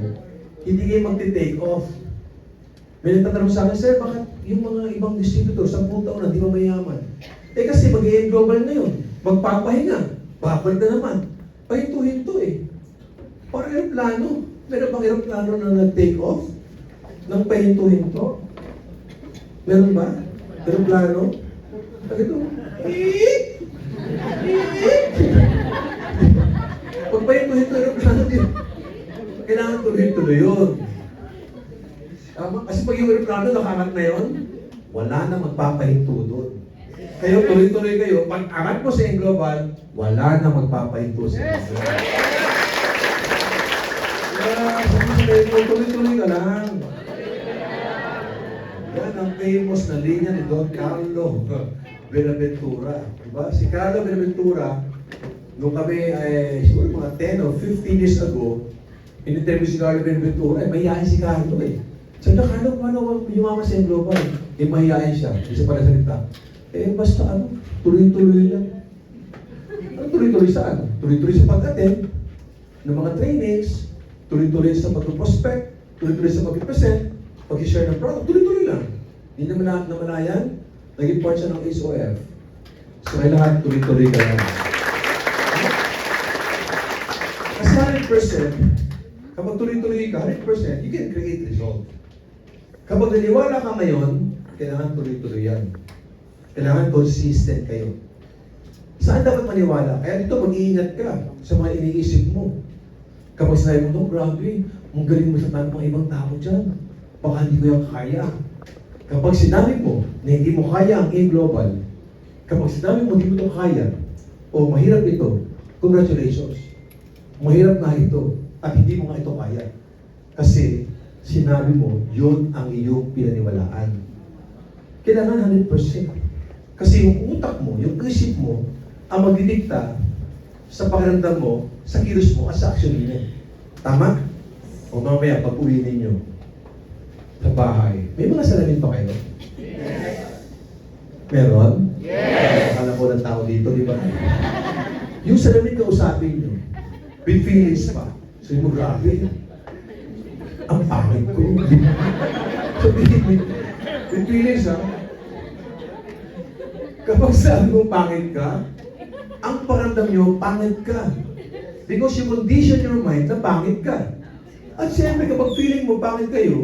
hindi kayo magti-take off. May nagtatanong sa akin, sir, bakit yung mga ibang distributor, 10 taon na, di ba mayaman? Kasi mag-i-end global na yun. Magpapahinga. Babalik na naman. Pahinto-hinto eh. Para aeroplano. Meron bang aeroplano na nag-take off? Nang pahinto-hinto? Meron ba? Aeroplano? Ito. Pag pahinto-hinto aeroplano din. Kailangan tuloy-tuloy yun. Kasi pag yung aeroplano nakakat na yun, wala na magpapahinto doon. Kayo, tuloy-tuloy kayo. Pag angat mo sa global, wala na magpapahinto sa global. Kaya, tuloy-tuloy ka lang. Yan ang famous na linya ni Don Carlo Buenaventura. Diba? Si Carlo Buenaventura, nung kami siguro mga 10 or 15 years ago, in-interview si Carlo Buenaventura, mahihain si Carlo eh. Sabi na, Carlo, paano yumaman sa global? Mahihain siya. Isa pa na salita. Basta tuloy-tuloy lang. Tuloy-tuloy saan? Tuloy-tuloy sa pag-attend ng mga trainings, tuloy-tuloy sa pag-prospect, tuloy-tuloy sa pag-present, pag-share ng product, tuloy-tuloy lang. Hindi naman yan, naging part siya ng SOF. So, kailangan tuloy-tuloy ka lang. Kasi 100%, kapag tuloy-tuloy ka, 100%, you can create result. Kapag naniwala ka ngayon, kailangan tuloy-tuloy yan. Kailangan consistent kayo. Saan dapat maniwala? Kaya dito, mag-iingat ka sa mga iniisip mo. Kapag sinabi mo, grabe, ang galing mo sa tanong ng ibang tao dyan. Baka hindi ko yung kaya. Kapag sinabi mo na hindi mo kaya ang global, kapag sinabi mo hindi mo ito kaya, o mahirap ito, congratulations. Mahirap na ito, at hindi mo nga ito kaya. Kasi, sinabi mo, yun ang iyong pinaniwalaan. Kailangan 100%. Kasi yung utak mo, yung isip mo, ang magdidikta sa pakiramdam mo, sa kilos mo, at sa action ninyo. Tama? O mamaya, pag-uwi ninyo sa bahay, may mga salamin pa kayo? Yes. Meron? Yes. Akala ko ng tao dito, di ba? Yung salamin ka usapin nyo, with feelings pa. So yung grabe, ang pangit ko. Sabihin mo, with feelings ha? Kapag sabi mo pangit ka, ang pakiramdam nyo, pangit ka. Because you condition your mind na pangit ka. At siyempre, kapag feeling mo pangit kayo,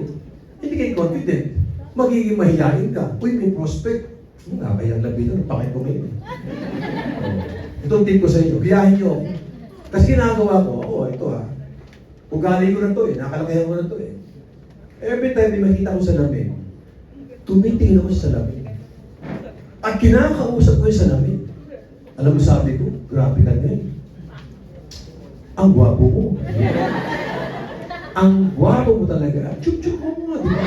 hindi kayo confident. Magiging mahihain ka. Uy, may prospect. Nakakayang labitan, pangit ko ngayon. Itong tip ko sa inyo, biyahin nyo. Kasi ginagawa ko, ito ha. Ugali ko na to nakalakayan ko na to Every time may makita ko sa lamin, tumitingin ako sa lamin. At kinakausap ko yung salamin. Alam mo sabi ko, grabe ka ngayon. Ang gwapo mo. Ang gwapo mo talaga. Chup-chup mo nga, di ba?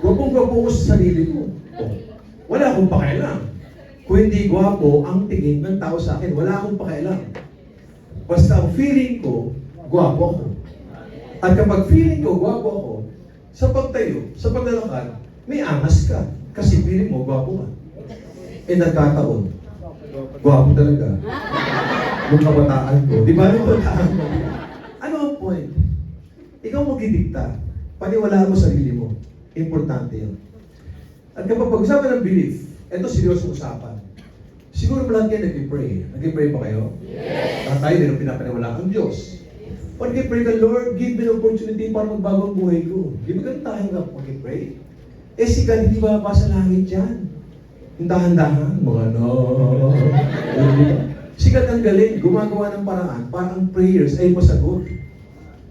Gwapong-gwapo ko sa sarili ko. Wala akong pakialam. Kung hindi gwapo, ang tingin ng tao sa akin, wala akong pakialam. Basta ang feeling ko, gwapo ako. At kapag feeling ko, gwapo ako, sa pagtayo, sa paglalakad, may angas ka. Kasi feeling mo, gwapo ka. Nagkataon. Gwapo talaga. Nung kabataan ko. Di ba nung kabataan ko? Ano ang point? Ikaw magdidikta. Paniwalaan mo sarili mo. Importante yun. At kapag pag-usapan ng belief, ito seryoso usapan. Siguro lahat kayo nag-pray. Nag-pray ba kayo? Yes! Tayo din ang pinapaniwalaan ang Diyos. Pag nag-pray ka, Lord, give me an opportunity para magbago ang buhay ko. Di ba ganun tayo nga mag-pray? Si God, hindi ba sa langit yan? Yung dahan-dahan, mga no. Si God ang galing, gumagawa ng paraan para ang prayers ay masagot.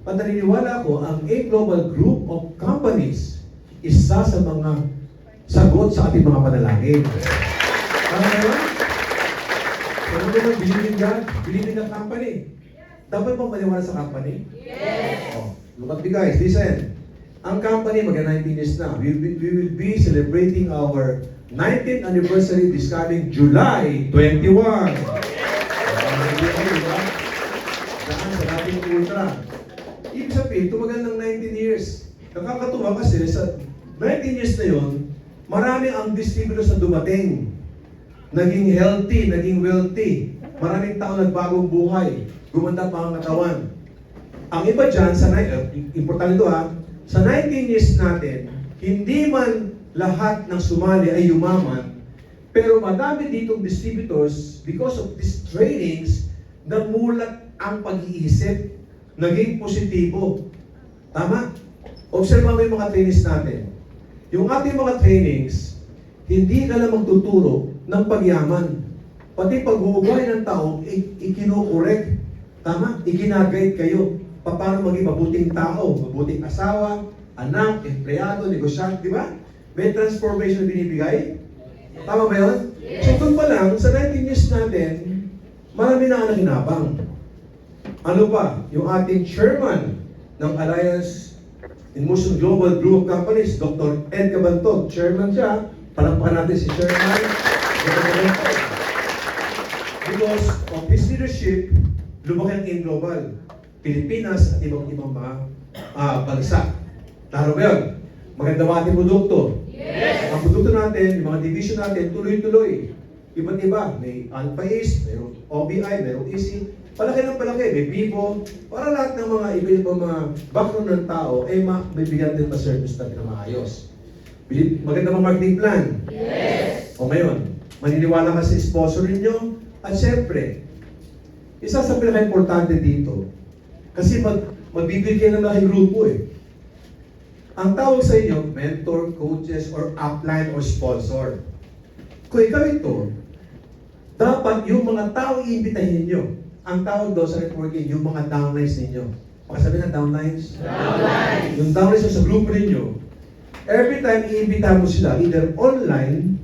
At naniniwala ko, ang A Global Group of Companies, isa sa mga sagot sa ating mga panalangin. Tama na yun? Kung ano naman, believe in God, believe in the company. Dapat bang maniwala sa company? Yes! Oh, look at me guys, listen. Ang company, mag-19 years na. We will be celebrating our 19th anniversary this coming July 21. Daan sa dating ultra. Ibig sabihin, tumagal ng 19 years. Nakakatuwa kasi sa 19 years na yun, marami ang distributors na dumating. Naging healthy, naging wealthy. Maraming tao nagbagong buhay. Gumanda pa ang katawan. Ang iba dyan, importante ito ha, sa 19 years natin, hindi man lahat ng sumali ay yumaman, pero madami ditong distributors, because of these trainings, namulat ang pag-iisip, naging positibo. Tama? Observa mo yung mga trainings natin. Yung ating mga trainings, hindi ka lang magtuturo ng pagyaman. Pati pag-uugay ng tao, ikinukorek. Tama? Iginagayad kayo. Paano maging mabuting tao, mabuting asawa, anak, empleyado, negosyante, di ba? May transformation na binibigay. Tama ba yun? So doon pa lang, sa 19 years natin, marami na ang nakinabang. Ano pa? Yung ating chairman ng Alliance in Motion Global Group of Companies, Dr. Ed Cabantog. Chairman siya. Palampakan natin si Chairman. Because of his leadership, lumaki ang In Global. Pilipinas at ibang mga bansa. Taro ba yun? Maganda ba ating produkto? Yes! Ang produkto natin, yung mga division natin, tuloy-tuloy. Iba't iba. May Alpha Ace, mayroong OBI, mayroong EC. Palaki ng palaki. May Vivo. Para lahat ng mga iba-ibang mga background ng tao, ay may bigyan din pa service natin na maayos. Maganda bang marketing plan? Yes! O ngayon, maniniwala ka sa sponsor ninyo. At syempre, isa sa pinaka-importante dito, kasi magbibigay kayo ng malaking grupo eh. Ang tawag sa inyo, mentor, coaches, or upline, or sponsor. Kung ikaw ito, dapat yung mga tao iimbitahin ninyo. Ang tawag daw sa networking, yung mga downlines ninyo. Pakasabi ng downlines? Downlines! Yung downlines sa grupo ninyo, every time iimbitahan mo sila, either online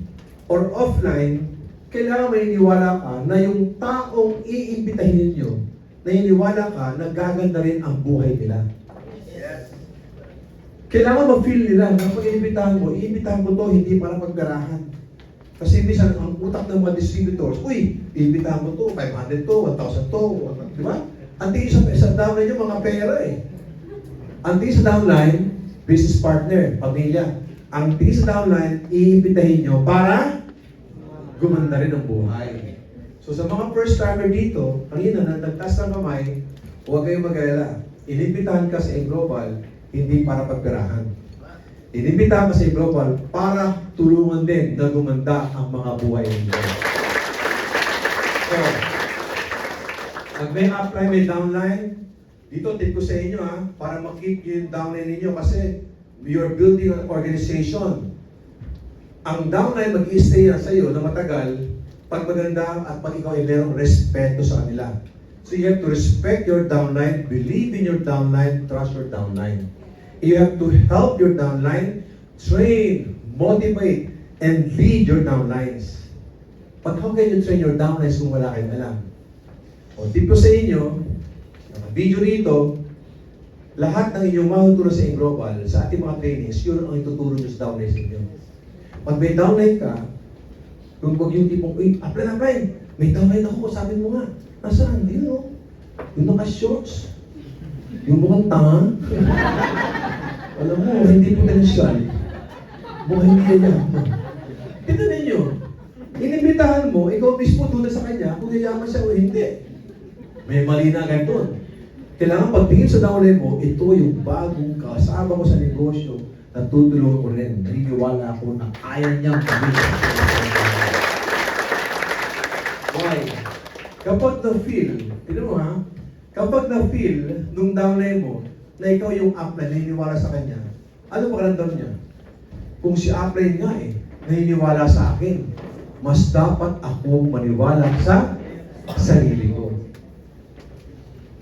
or offline, kailangan maniniwala ka na yung taong iimbitahin ninyo, naniniwala ka na gaganda rin ang buhay nila. Yes! Kailangan ma-feel nila na pag iimbitahan mo to hindi para pagkarahan. Kasi minsan ang utak ng mga distributors, uy, iimbitahan mo to, 500 to, 1,000 to, di ba? Ang tingin sa downline nyo, mga pera eh. Ang tingin sa downline, business partner, pamilya. Ang tingin sa downline, iimbitahin nyo para gumanda rin ang buhay. So sa mga first timer dito, kanina na nagtaas ng kamay, huwag kayong mag-alala. Inimbitahan ka sa Global, hindi para pagpirahan. Inimbitahan ka sa Global para tulungan din na gumanda ang mga buhay ninyo. So, pag may upline, may downline, dito tip ko sa inyo para makip yung downline ninyo kasi you're building an organization. Ang downline mag-i-stay na sa iyo na matagal pag maganda at pag ikaw ay merong respeto sa kanila. So you have to respect your downline, believe in your downline, trust your downline. You have to help your downline, train, motivate, and lead your downlines. But how can you train your downlines kung wala kayong alam? O tip ko sa inyo, ang video rito, lahat ng inyong mahuturo sa Global, sa ating mga trainings, yun ang ituturo nyo sa downlines ninyo. Pag may downline ka, Kung wag yung tipong, uy, apply. May downline ako, sabi mo nga. Nasaan? Yun o. Yung naka-shorts. Yung mukhang tanga. Alam mo, hindi potensyal. Mukhang hindi niya. Tignan ninyo. Inimbitahan mo, ikaw mismo doon sa kanya, kung yayaman siya o hindi. May mali na agad doon. Kailangan pagtingin sa downline mo, ito yung bagong kasama ko sa negosyo na tutulungan ko rin. Naniniwala ako na kaya niyang pagiging. Why? Kapag na-feel, tignan mo ha, kapag na-feel nung downline mo na ikaw yung upline, naniniwala sa kanya, ano pakiramdam niya? Kung si upline nga naniniwala sa akin, mas dapat ako maniwala sa sarili ko.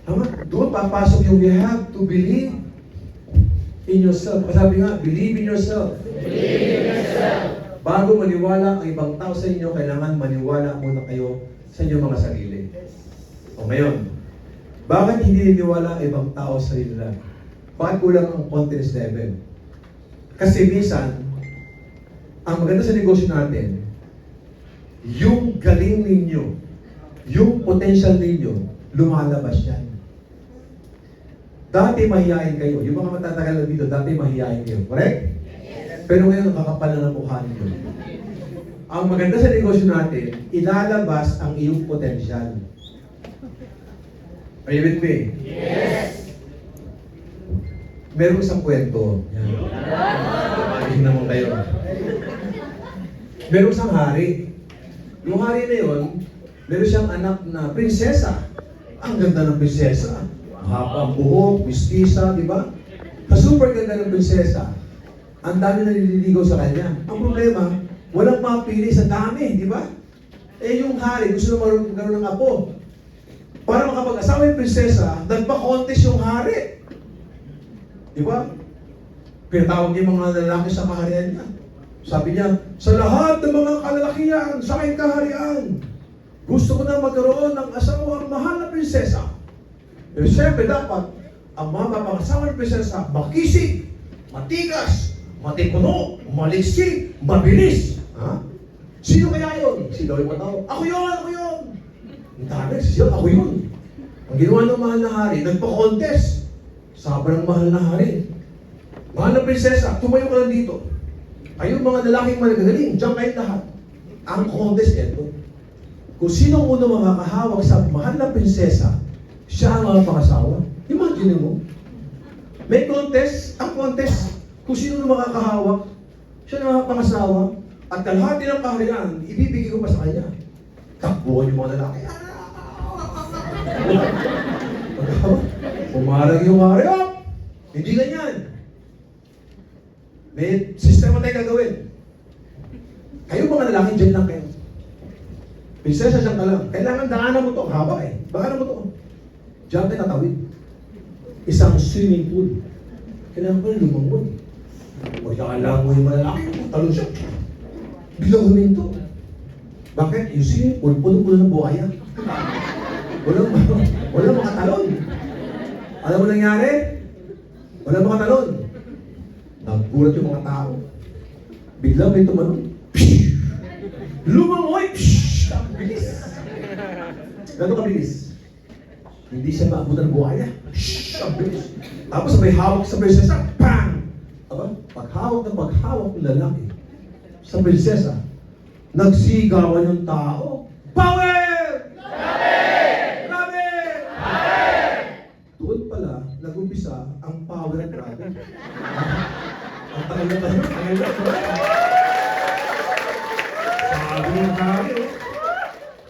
Tama? Doon papasok yung you have to believe in yourself. Sabi nga, believe in yourself. Believe in yourself. Bago maniwala ang ibang tao sa inyo, kailangan maniwala muna kayo sa inyong mga sarili. O ngayon, bakit hindi niniwala ang ibang tao sa sarili nila? Bakit kulang ang confidence level? Kasi minsan, ang maganda sa negosyo natin, yung galing ninyo, yung potential ninyo, lumalabas yan. Dati mahihain kayo. Yung mga matatagal na dito, dati mahihain kayo. Correct? Pero ngayon, nakakapal na ng mukha ninyo. Ang maganda sa negosyo natin, ilalabas ang iyong potential. Are you with me? Yes. Meron isang kwento. Yan. Tingnan mo kayo. Meron isang hari. Yung hari na yun, meron siyang anak na prinsesa. Ang ganda ng prinsesa. Mahaba ang buhok, mistisa, di ba? Super ganda ng prinsesa. Ang dami na nililigaw sa kanya. Ang problema, walang mapili sa dami, di ba? Eh yung hari, gusto na magkaroon ng apo. Para makapag-asawa yung prinsesa, nagpa-contest yung hari. Di ba? Pinatawag niya mga lalaki sa kaharian niya. Sabi niya, sa lahat ng mga kalalakihan sa aking kaharian, gusto ko na magkaroon ng asawa ang mahal na prinsesa. Pero siyempre dapat, ang mga mapangasawa ng prinsesa, makisig, matigas, matikuno, maliksi, mabilis. Ha? Sino kaya yun? Sino yung matawag? Ako yun! Ang dami, siya, ako yun. Ang ginawa ng mahal na hari, nagpa-contest. Sobrang mahal na hari. Mahal na prinsesa, tumayo ka lang dito. Kayong mga lalaking magagaling, diyan kayo lahat. Ang contest ito. Kung sino ang unang makakahawak sa mahal na prinsesa, siya ang mga pangasawa. Imagine mo. May contest, ang contest, kung sino ang makakahawak, siya ang mga pangasawa, at kalahati ng kaharian, ibibigay ko pa sa kanya. Takbuhan yung mga lalaki. Pumarang yung hari. Hindi ganyan. May sistema tayo gagawin. Kayo mga lalaki, dyan lang kayo. Prinsesa siyang ka lang. Kailangan daanan mo to. Haba eh. Daanan mo to. Diyan tayo natawid. Isang swimming pool. Kailangan ko na lumangon. O lang mo yung mga lalaki. Talon siya. Bilang huminto. Bakit? You see, puno-puno ng buhaya. Walang makatalon. Alam mo nangyari? Walang makatalon. Naggulat yung mga tao. Biglang may tumalon. Lumangoy! Ang bilis. Gano'n kabilis? Hindi siya maabutan ng buhaya. Ang bilis. Tapos may hawak sa prinsesa. Bang! Aba, paghawak ng lalaki sa prinsesa, nagsigawan yung tao. Power! Grabe! Doon pala, nag-umpisa ang power and grabe. Ang tagal na. Sabi ng hari,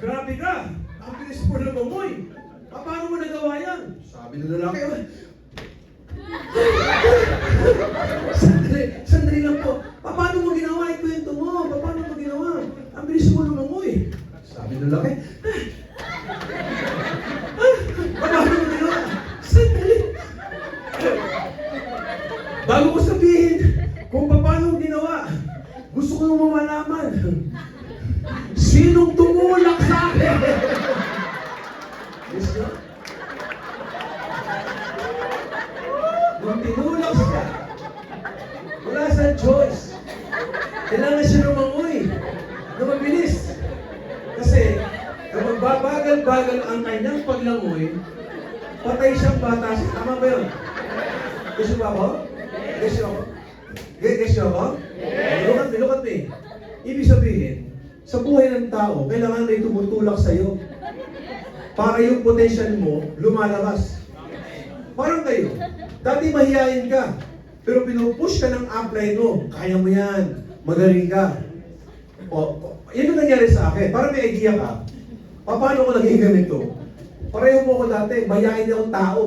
grabe ka! Ang bilis mo na mamoy! Paano mo nagawa yan? Sabi ng lalaki, Sandali lang po. Paano mo ginawa? Ikwento mo. Paano mo ginawa? Ang bilis mo lumangoy. Sabi ng lalaki, paano mo ginawa? Sandali. Bago ko sabihin kung paano mo ginawa, gusto ko nung malaman. Sinong tumulak sa akin? Yes, no? Nung tinulak siya, wala sa choice. Kailangan siya lumangoy na mabilis. amoy. Patay siyang bata. Tama ba yun? Gusto ba ako? Gusto ako? Gusto ako? Look at me. Ibig sabihin, sa buhay ng tao, kailangan may tumutulak sa'yo. Para yung potential mo, lumalabas. Parang kayo, dati mahihain ka, pero pinupush ka ng upline mo, kaya mo yan, magaling ka. Yun yung nangyari sa akin. Para may idea ka, paano ko naging ganito? Pareho mo ko dati, mahihain akong tao.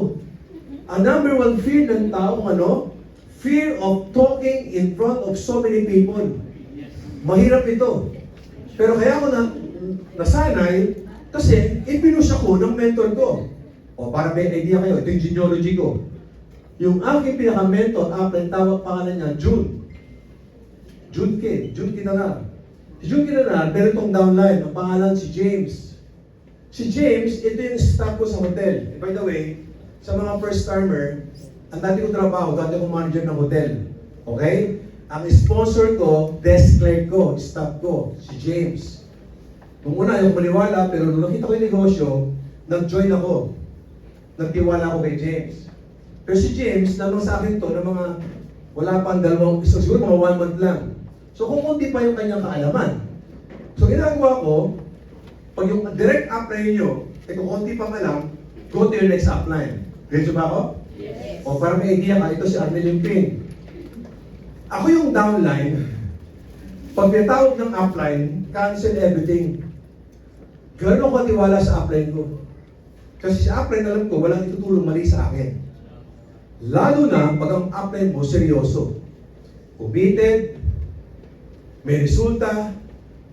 Ang number one fear ng tao, ano? Fear of talking in front of so many people. Mahirap ito. Pero kaya ako nasanay, kasi ipinush ako ng mentor ko. Para may idea kayo, ito yung genealogy ko. Yung aking pinaka-mentor, tawag pangalan niya, June. June Kinanar. Si June Kinanar, meron itong downline, ang pangalan si James. Si James, ito yung staff ko sa hotel. By the way, sa mga first-timer, ang dati ko trabaho, dati ko manager ng hotel. Okay? Ang sponsor ko, desk clerk ko, staff ko, si James. Nung una, yung maniwala, pero nung nakita ko yung negosyo, nag-join ako. Nagtiwala ako kay James. Pero si James, naman sa akin to, na mga, wala pang siguro mga 1 month lang. So kung kunti pa yung kanyang kaalaman. So ginagawa ko, pag yung direct upline nyo, kung konti pa lang, go to your next upline. Ready ba ako? Yes. O para may idea ka, ito si Arnel Limping. Ako yung downline, pag pinatawag ng upline, cancel everything. Gano'n ako katiwala sa upline ko. Kasi sa upline, alam ko, walang itutulong mali sa akin. Lalo na pag ang upline mo, seryoso. Committed, may resulta,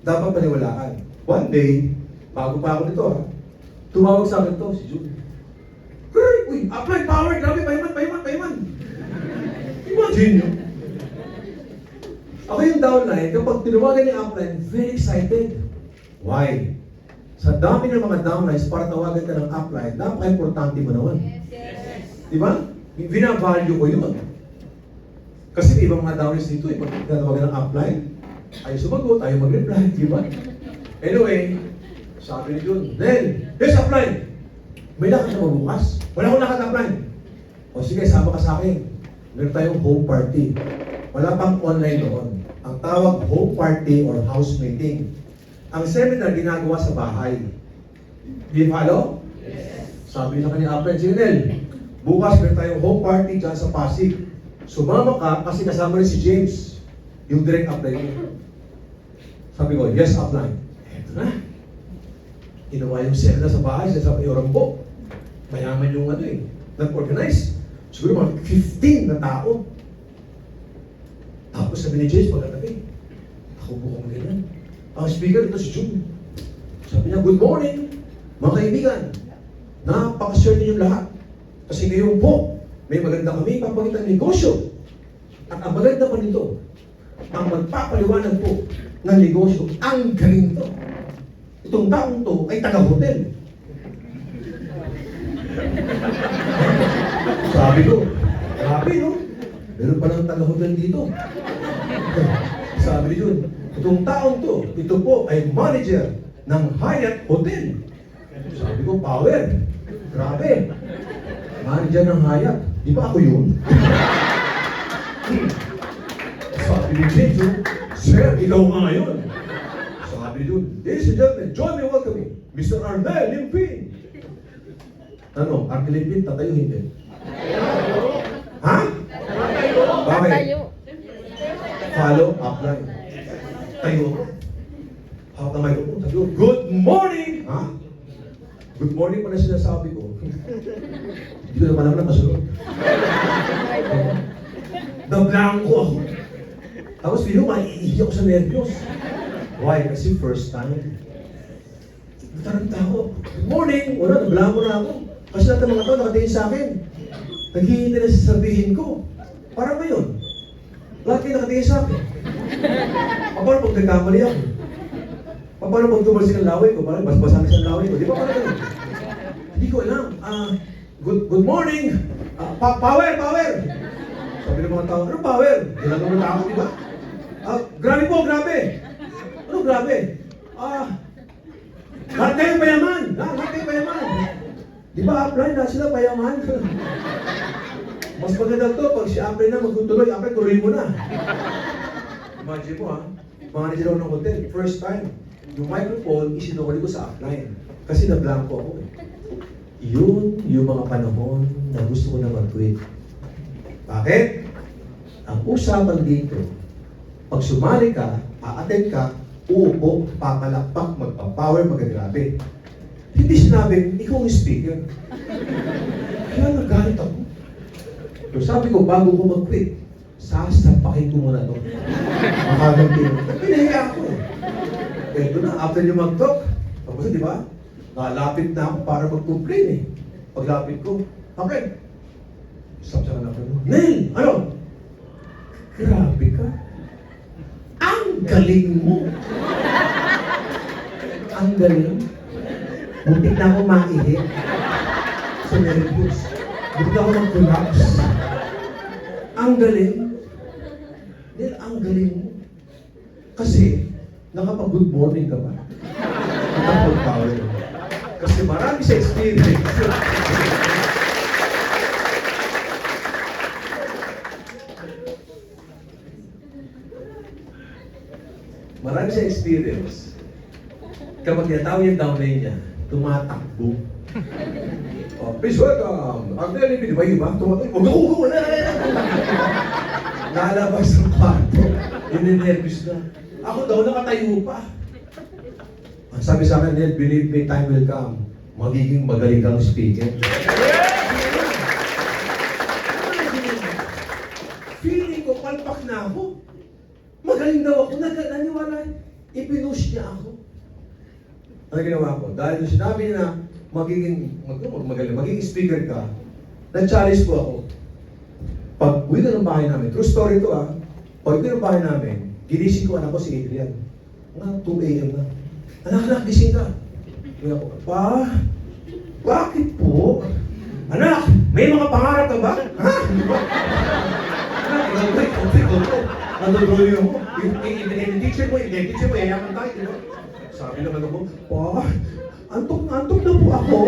dapat paniwalaan. One day, bago pa ako nito, tumawag sa akin to, si Julie. Uy, upline power, grabe, payaman. Imagine nyo. Ako yung downline, kapag tinawagan ni upline, very excited. Why? Sa dami ng mga downlines, para tawagan ka ng upline, napaka-importante mo naman. Yes. Di ba? Binavalue ko yun. Kasi may ibang mga downlines dito, pag tinawagan ng upline, ayaw sumagot, ayaw mag-reply, di ba? Anyway, sabi ni Jun, Nel, yes, upline! May lakad na mabukas. Wala akong lakad upline. O sige, sama ka sa akin. Meron tayong home party. Wala pang online noon. Ang tawag home party or house meeting. Ang seminar ginagawa sa bahay. Di follow? Yes. Sabi sa kanya, upline, sige Nel, bukas meron tayong home party dyan sa Pasig. Sumama ka kasi kasama rin si James, yung direct upline mo. Sabi ko, yes, upline. Eto na. Ginawa yung seminar sa bahay, sa Yorombo. Mayaman yung nag-organize. Siguro mga 15 na tao. Tapos sabi ni James, pagkatabi, ako bukong ganyan. Ang speaker, ito si June. Sabi niya, good morning, mga kaibigan. Napakasure ninyong lahat. Kasi ngayon po, may maganda kami papakita ng negosyo. At ang maganda pa nito, ang magpapaliwanag po ng negosyo, ang galing to. Itong taong to ay taga-hotel. Sabi ko, grabe no? Meron palang taga-hotel dito. Sabi ni Jun, itong taong to, ito po ay manager ng Hyatt Hotel. Sabi ko, power. Grabe. Manager ng Hyatt. Di ba ako yun? Sabi ni James, sir, ikaw nga ngayon. Sabi ni Jun, ladies and gentlemen, join me welcoming Mr. Arnel Limping. Ano, Arnel Limping, tatayo hindi? Ha? Bakit? Follow upline. Tayo. Hawak na microphone. Sabi ko, good morning! Ha? Good morning pala sinasabi ko. Hindi ko naman alam na kasunod. Nablanko ako. Tapos pino, maiihi ako sa nervyos. Why? Kasi first time. Nataranta ako. Good morning! Wala, nablanko na ako. Kasi lahat ng mga tao nakatingin sa akin. Naghihintay na sasabihin ko. Para ba yun? Lahat kayo nakatingin sa akin. Paano pag nagkamali ako? Paano pag tumalsik ang laway ko? Parang basbasan sa laway ko. Di ba parang ganun? Hindi ko alam. Good morning! Power! Sabi ng mga tao, ano power? Ginagawa na ako, di ba? Grabe po, grabe! Ano grabe? Lahat kayo payaman! Lahat kayo payaman! Di ba upline na sila payaman? Mas maganda to, pag si upline na magtutuloy, upline tuloy mo na. Imagine mo ha, manager ako ng hotel, first time, yung microphone, isinukuli ko sa upline. Kasi na-blanco ako eh. Yun yung mga panahon na gusto ko na mag-quit. Bakit? Ang usapan dito, pag sumali ka, a-attend ka, uupo, papalakpak, magpapower, magagrabe. Hindi sinabing, ikaw ang speaker. Kaya nagalit ako. So sabi ko, bago ko mag-quit, sasapakin ko muna to. Makaganti mo. Pinahiya ako eh. Ito na, after nyo mag-talk, tapos di ba? Nalapit na ako para mag-complain eh. Paglapit ko, okay. Stop sa kanapin mo. Nel, ano? Grabe ka. Ang galing mo. Ang galing. Muntik na ako maihit. So nervous. Muntik na ako mag-collapse. Ang galing. Nel, ang galing mo. Kasi, nakapag-good morning ka ba? Nakapag-power. Kasi marami sa experience. Marami sa experience. Kapag tinatawag yung downline niya, tumatakbo. Oh, please welcome. Ang nalipid, di ba iba? Tumatakbo. Huwag na. Nalabas ng kwarto. Ninervous na. Ako daw nakatayo pa. Ang sabi sa akin, Ned, believe me, time will come. Magiging magaling kang speaker. Feeling ko, palpak na ako. Magaling daw ako. Naniwala. Ipinush niya ako. Ano ginawa ko? Dahil nung sinabi niya na magiging speaker ka, na-challenge po ako. Pag uwi ko ng bahay namin, true story to ah, pag uwi ko ng bahay namin, ginising ko anak ko si Adrian. Mga 2 a.m. na. Anak, gising ka. Kaya ako, Pa, bakit po? Anak, may mga pangarap ka ba? Ha? Anak, nandodroy ako. Yung teacher mo, yayaman tayo, di ba? Sabi naman ako, Pa, antok na po ako.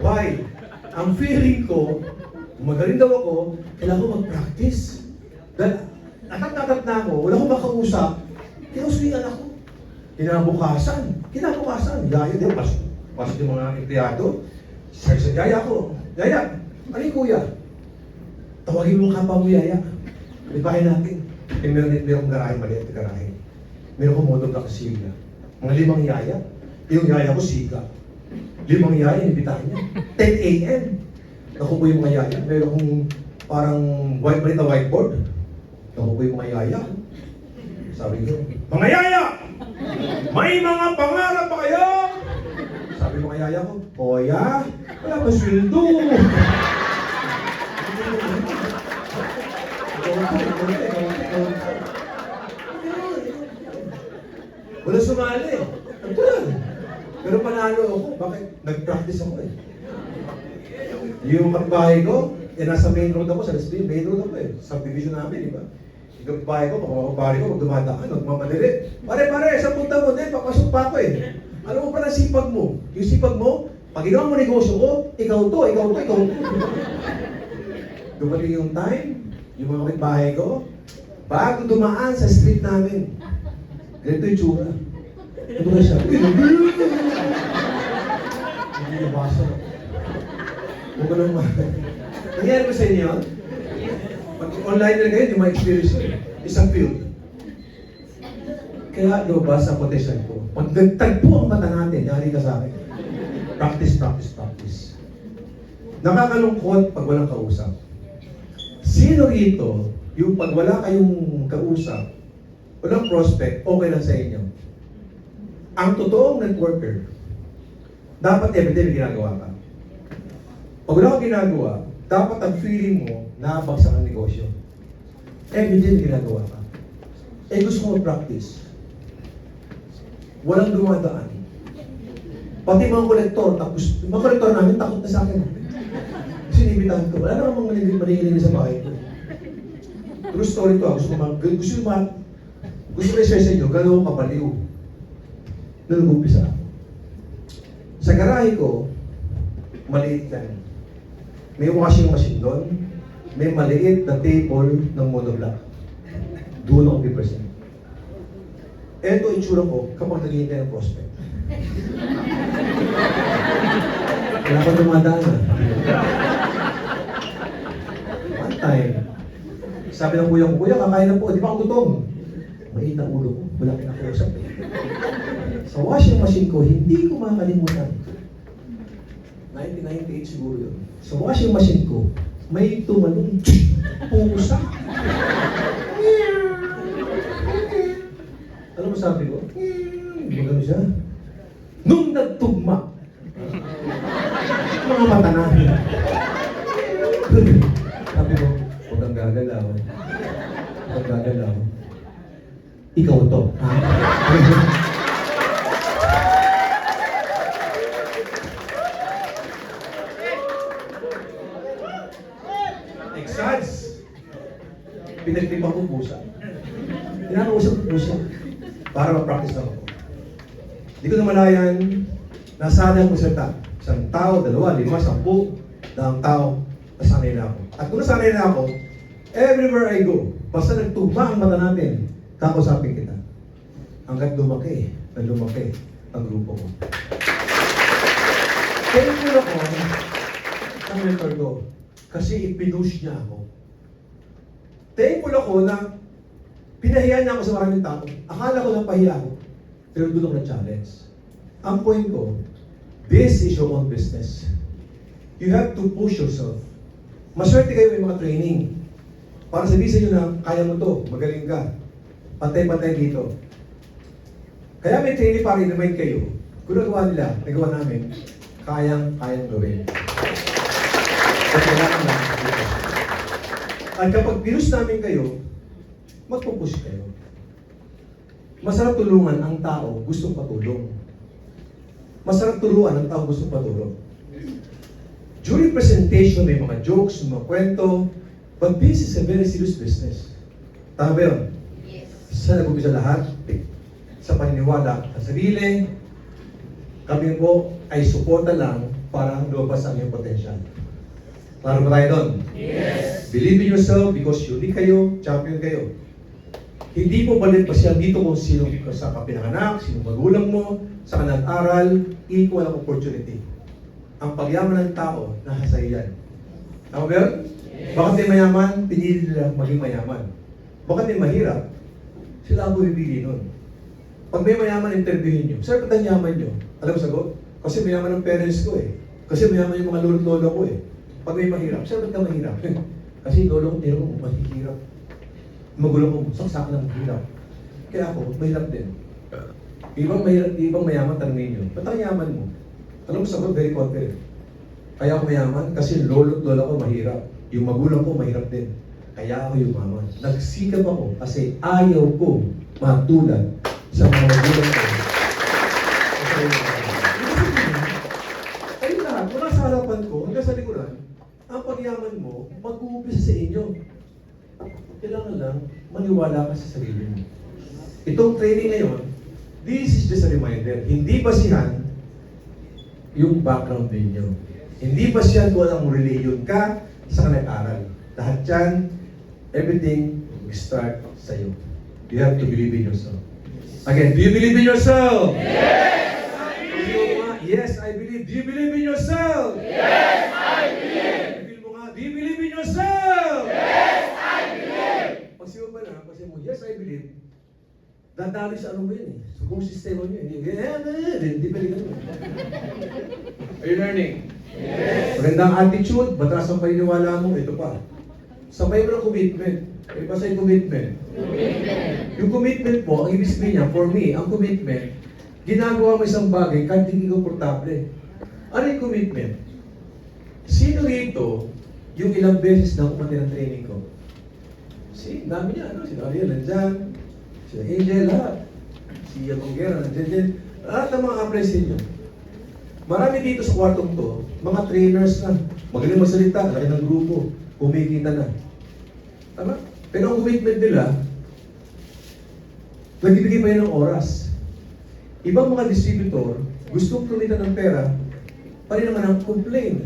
Why? Ang feeling ko, magaling daw ako, kailangan ko mag-practice. Dahil natat na ako, wala akong makausap, kinuslingan ako. Kinabukasan, yaya din, pasok yung mga empleyado. Sa yaya ko, Yaya, ano yung kuya? Tawagin mo kapwa mo, Yaya. Lipahin natin. Merong garahe, maliit na garahe. Meron ko modong nakasigla. Mga 5 yaya. Yung yaya ko, siga. 5 yaya, inibitahan niya. 10 a.m. Nakupo yung mga yaya. Meron kong parang maliit na whiteboard. Nakupo yung mga yaya. Sabi ko, mga yaya! May mga pangarap pa kayo! Sabi mga yaya ko, Kuya, wala pa sweldo. Wala sumali. Ito lang. Pero panalo ako. Bakit? Nag-practice ako eh. Yung kapbahay ko, nasa main road ako, sa SB, main road ako eh. Subdivision namin, di ba? Yung kapbahay ko, kapabari ko, pag dumadaan, magmamadali. Pare, sa punta mo din, papasok pa ako eh. Alam mo pala sipag mo? Yung sipag mo, pag ginawa mo negosyo ko, ikaw to. Dumating yung time, yung mga kapitbahay ko, bago dumaan sa street namin, ganito yung tsura. Ito na siya. Hindi nabasa. Huwag ko nang nangyari ko sa inyo yun? Pag online na kayo, hindi ma-experience yun. Isang field. Kaya lumabas ang potential ko. Pag nagtagpo ang mata natin, yari ka sa akin. Practice. Nakakalungkot pag walang kausap. Sino rito, yung pag wala kayong kausap, walang prospect, okay lang sa inyo. Ang totoong networker, dapat everyday may ginagawa ka. Pag wala kang ginagawa, dapat ang feeling mo, nakabagsak ang negosyo. Everyday may ginagawa ka. Gusto ko mag-practice. Walang dumadaan. Pati mga kolektor, tapos, mga kolektor namin, takot na sa akin. Kasi inimitahan ko, wala namang manilinis sa bahay ko. True story to, gusto ko i-share sa inyo, gano'n kapaliw. Nung nag-umpisa. Sa garahe ko, Maliit yan. May washing machine doon. May maliit na table ng monoblock. Doon ako pipresent. Eto itsura ko kapag naghihintay ng prospect. Wala akong dumadaan na. One time, sabi ng kuya ko, "Kuya, kakain na po, di ba ako gutom?" Mait ang ulo ko, wala kinakausap eh. Sa washing machine ko, hindi ko makakalimutan. 1998 siguro yun. Sa washing machine ko, may tumalong pusa. Alam mo sabi ko? Magano siya? Nung nagtugma, mga mata na. Sabi ko, huwag kang gagalaw. Huwag kang gagalaw. Ikaw to. Ha? Exads. Pinagtimbang ko pusa. Tinakausap ko pusa para ma-practice lang ako. Hindi ko namalayan, nasanay ako sa isang tao, 2, 5, 10, daang tao, nasanay na ako. At kung nasanay na ako, everywhere I go, basta nagtugma ang mata natin, kakusapin kita. Hanggat lumaki na lumaki ang grupo ko. Thankful ako sa mentor ko kasi ipinush niya ako. Thankful ako na pinahiya niya ako sa maraming tao. Akala ko lang pahiya ako, pero doon ako na-challenge. Ang point ko, this is your own business. You have to push yourself. Maswerte kayo may mga training. Para sabihin sa inyo na, kaya mo to, magaling ka. Pantay-pantay dito. Kaya may training para i-remind kayo. Kung nagawa nila, nagawa namin, kayang gawin. At kailangan lang. At kapag pinus namin kayo, magpupush kayo. Masarap tulungan ang tao gustong patulong. Masarap turuan ang tao gustong patulong. During presentation, may mga jokes, mga kwento, but this is a very serious business. Tama ba yun? Yes. Sa nag-umpisa lahat, sa paniniwala sa sarili, kami po ay suporta lang para lumabas ang iyong potential. Klaro ba tayo doon? Yes. Believe in yourself because unique kayo, champion kayo. Hindi po balit pa siya dito kung sino sa kapinanganak, sino magulang mo, sa kanang aral, equal ang opportunity. Ang pagyaman ng tao, nasa iyan. Tama ba yun? Yes. Bakit may mayaman, pinili nila maging mayaman. Bakit may mahirap, sila ang bumibili nun. Pag may mayaman, interviewin nyo. Sir, ba't ang yaman nyo? Alam mo sagot? Kasi mayaman ang parents ko eh. Kasi mayaman yung mga lolo ko eh. Pag may mahirap, sir, ba't ka mahirap? Kasi lolo ko, tiro ko, mahihirap. Magulang ko, saksak ng hirap. Kaya ako, mahirap din. Ibang mahirap, ibang mayaman, tanongin nyo. Ba't ang yaman mo? Alam mo sagot, very confident. Kaya ako mayaman kasi lolo at lola ko mahirap. Yung magulang ko mahirap din. Kaya ako yumaman. Nagsikap ako kasi ayaw ko matulad sa mga magulang ko. Ayun lahat, mula sa harapan ko, hanggang sa likuran, ang pagyaman mo, mag-uumpisa sa inyo. Kailangan lang, maniwala ka sa sarili mo. Itong training ngayon, this is just a reminder. Hindi basihan yung background ninyo. Hindi basihan kung anong religion ka sa kanag-aral. Lahat yan, everything will start sa iyo. You have to believe in yourself. Again, do you believe in yourself? Yes, I believe. Yes, I believe. Do you believe in yourself? Yes, I believe. Feel mo nga, do you believe in yourself? Yes, I believe. Pag siya ba na, pag siya mo, yes, I believe. Dadali sa ano mo yun eh. So kung sistema nyo, hindi pwede ganun. Are you learning? Yes. Magandang attitude, batas ang paniniwala mo, ito pa. Sabay mo ng commitment. May basta yung commitment. Commitment. Yung commitment mo, ang ibig sabihin niya, for me, ang commitment, ginagawa mo isang bagay kahit hindi komportable. Ano yung commitment? Sino rito yung ilang beses na kumati ng training ko? Dami niya, ano? Si Ariel nandyan, si Angel, lahat. Si Yatongera, nandyan din. Lahat ng mga appreciate niyo. Marami dito sa kwartong to, mga trainers na, magaling magsalita, laki ng grupo, kumikita na. Tama? Pero ang commitment nila, nagbibigay pa yan ng oras. Ibang mga distributor, gustong kumita ng pera, Pari naman ang complain.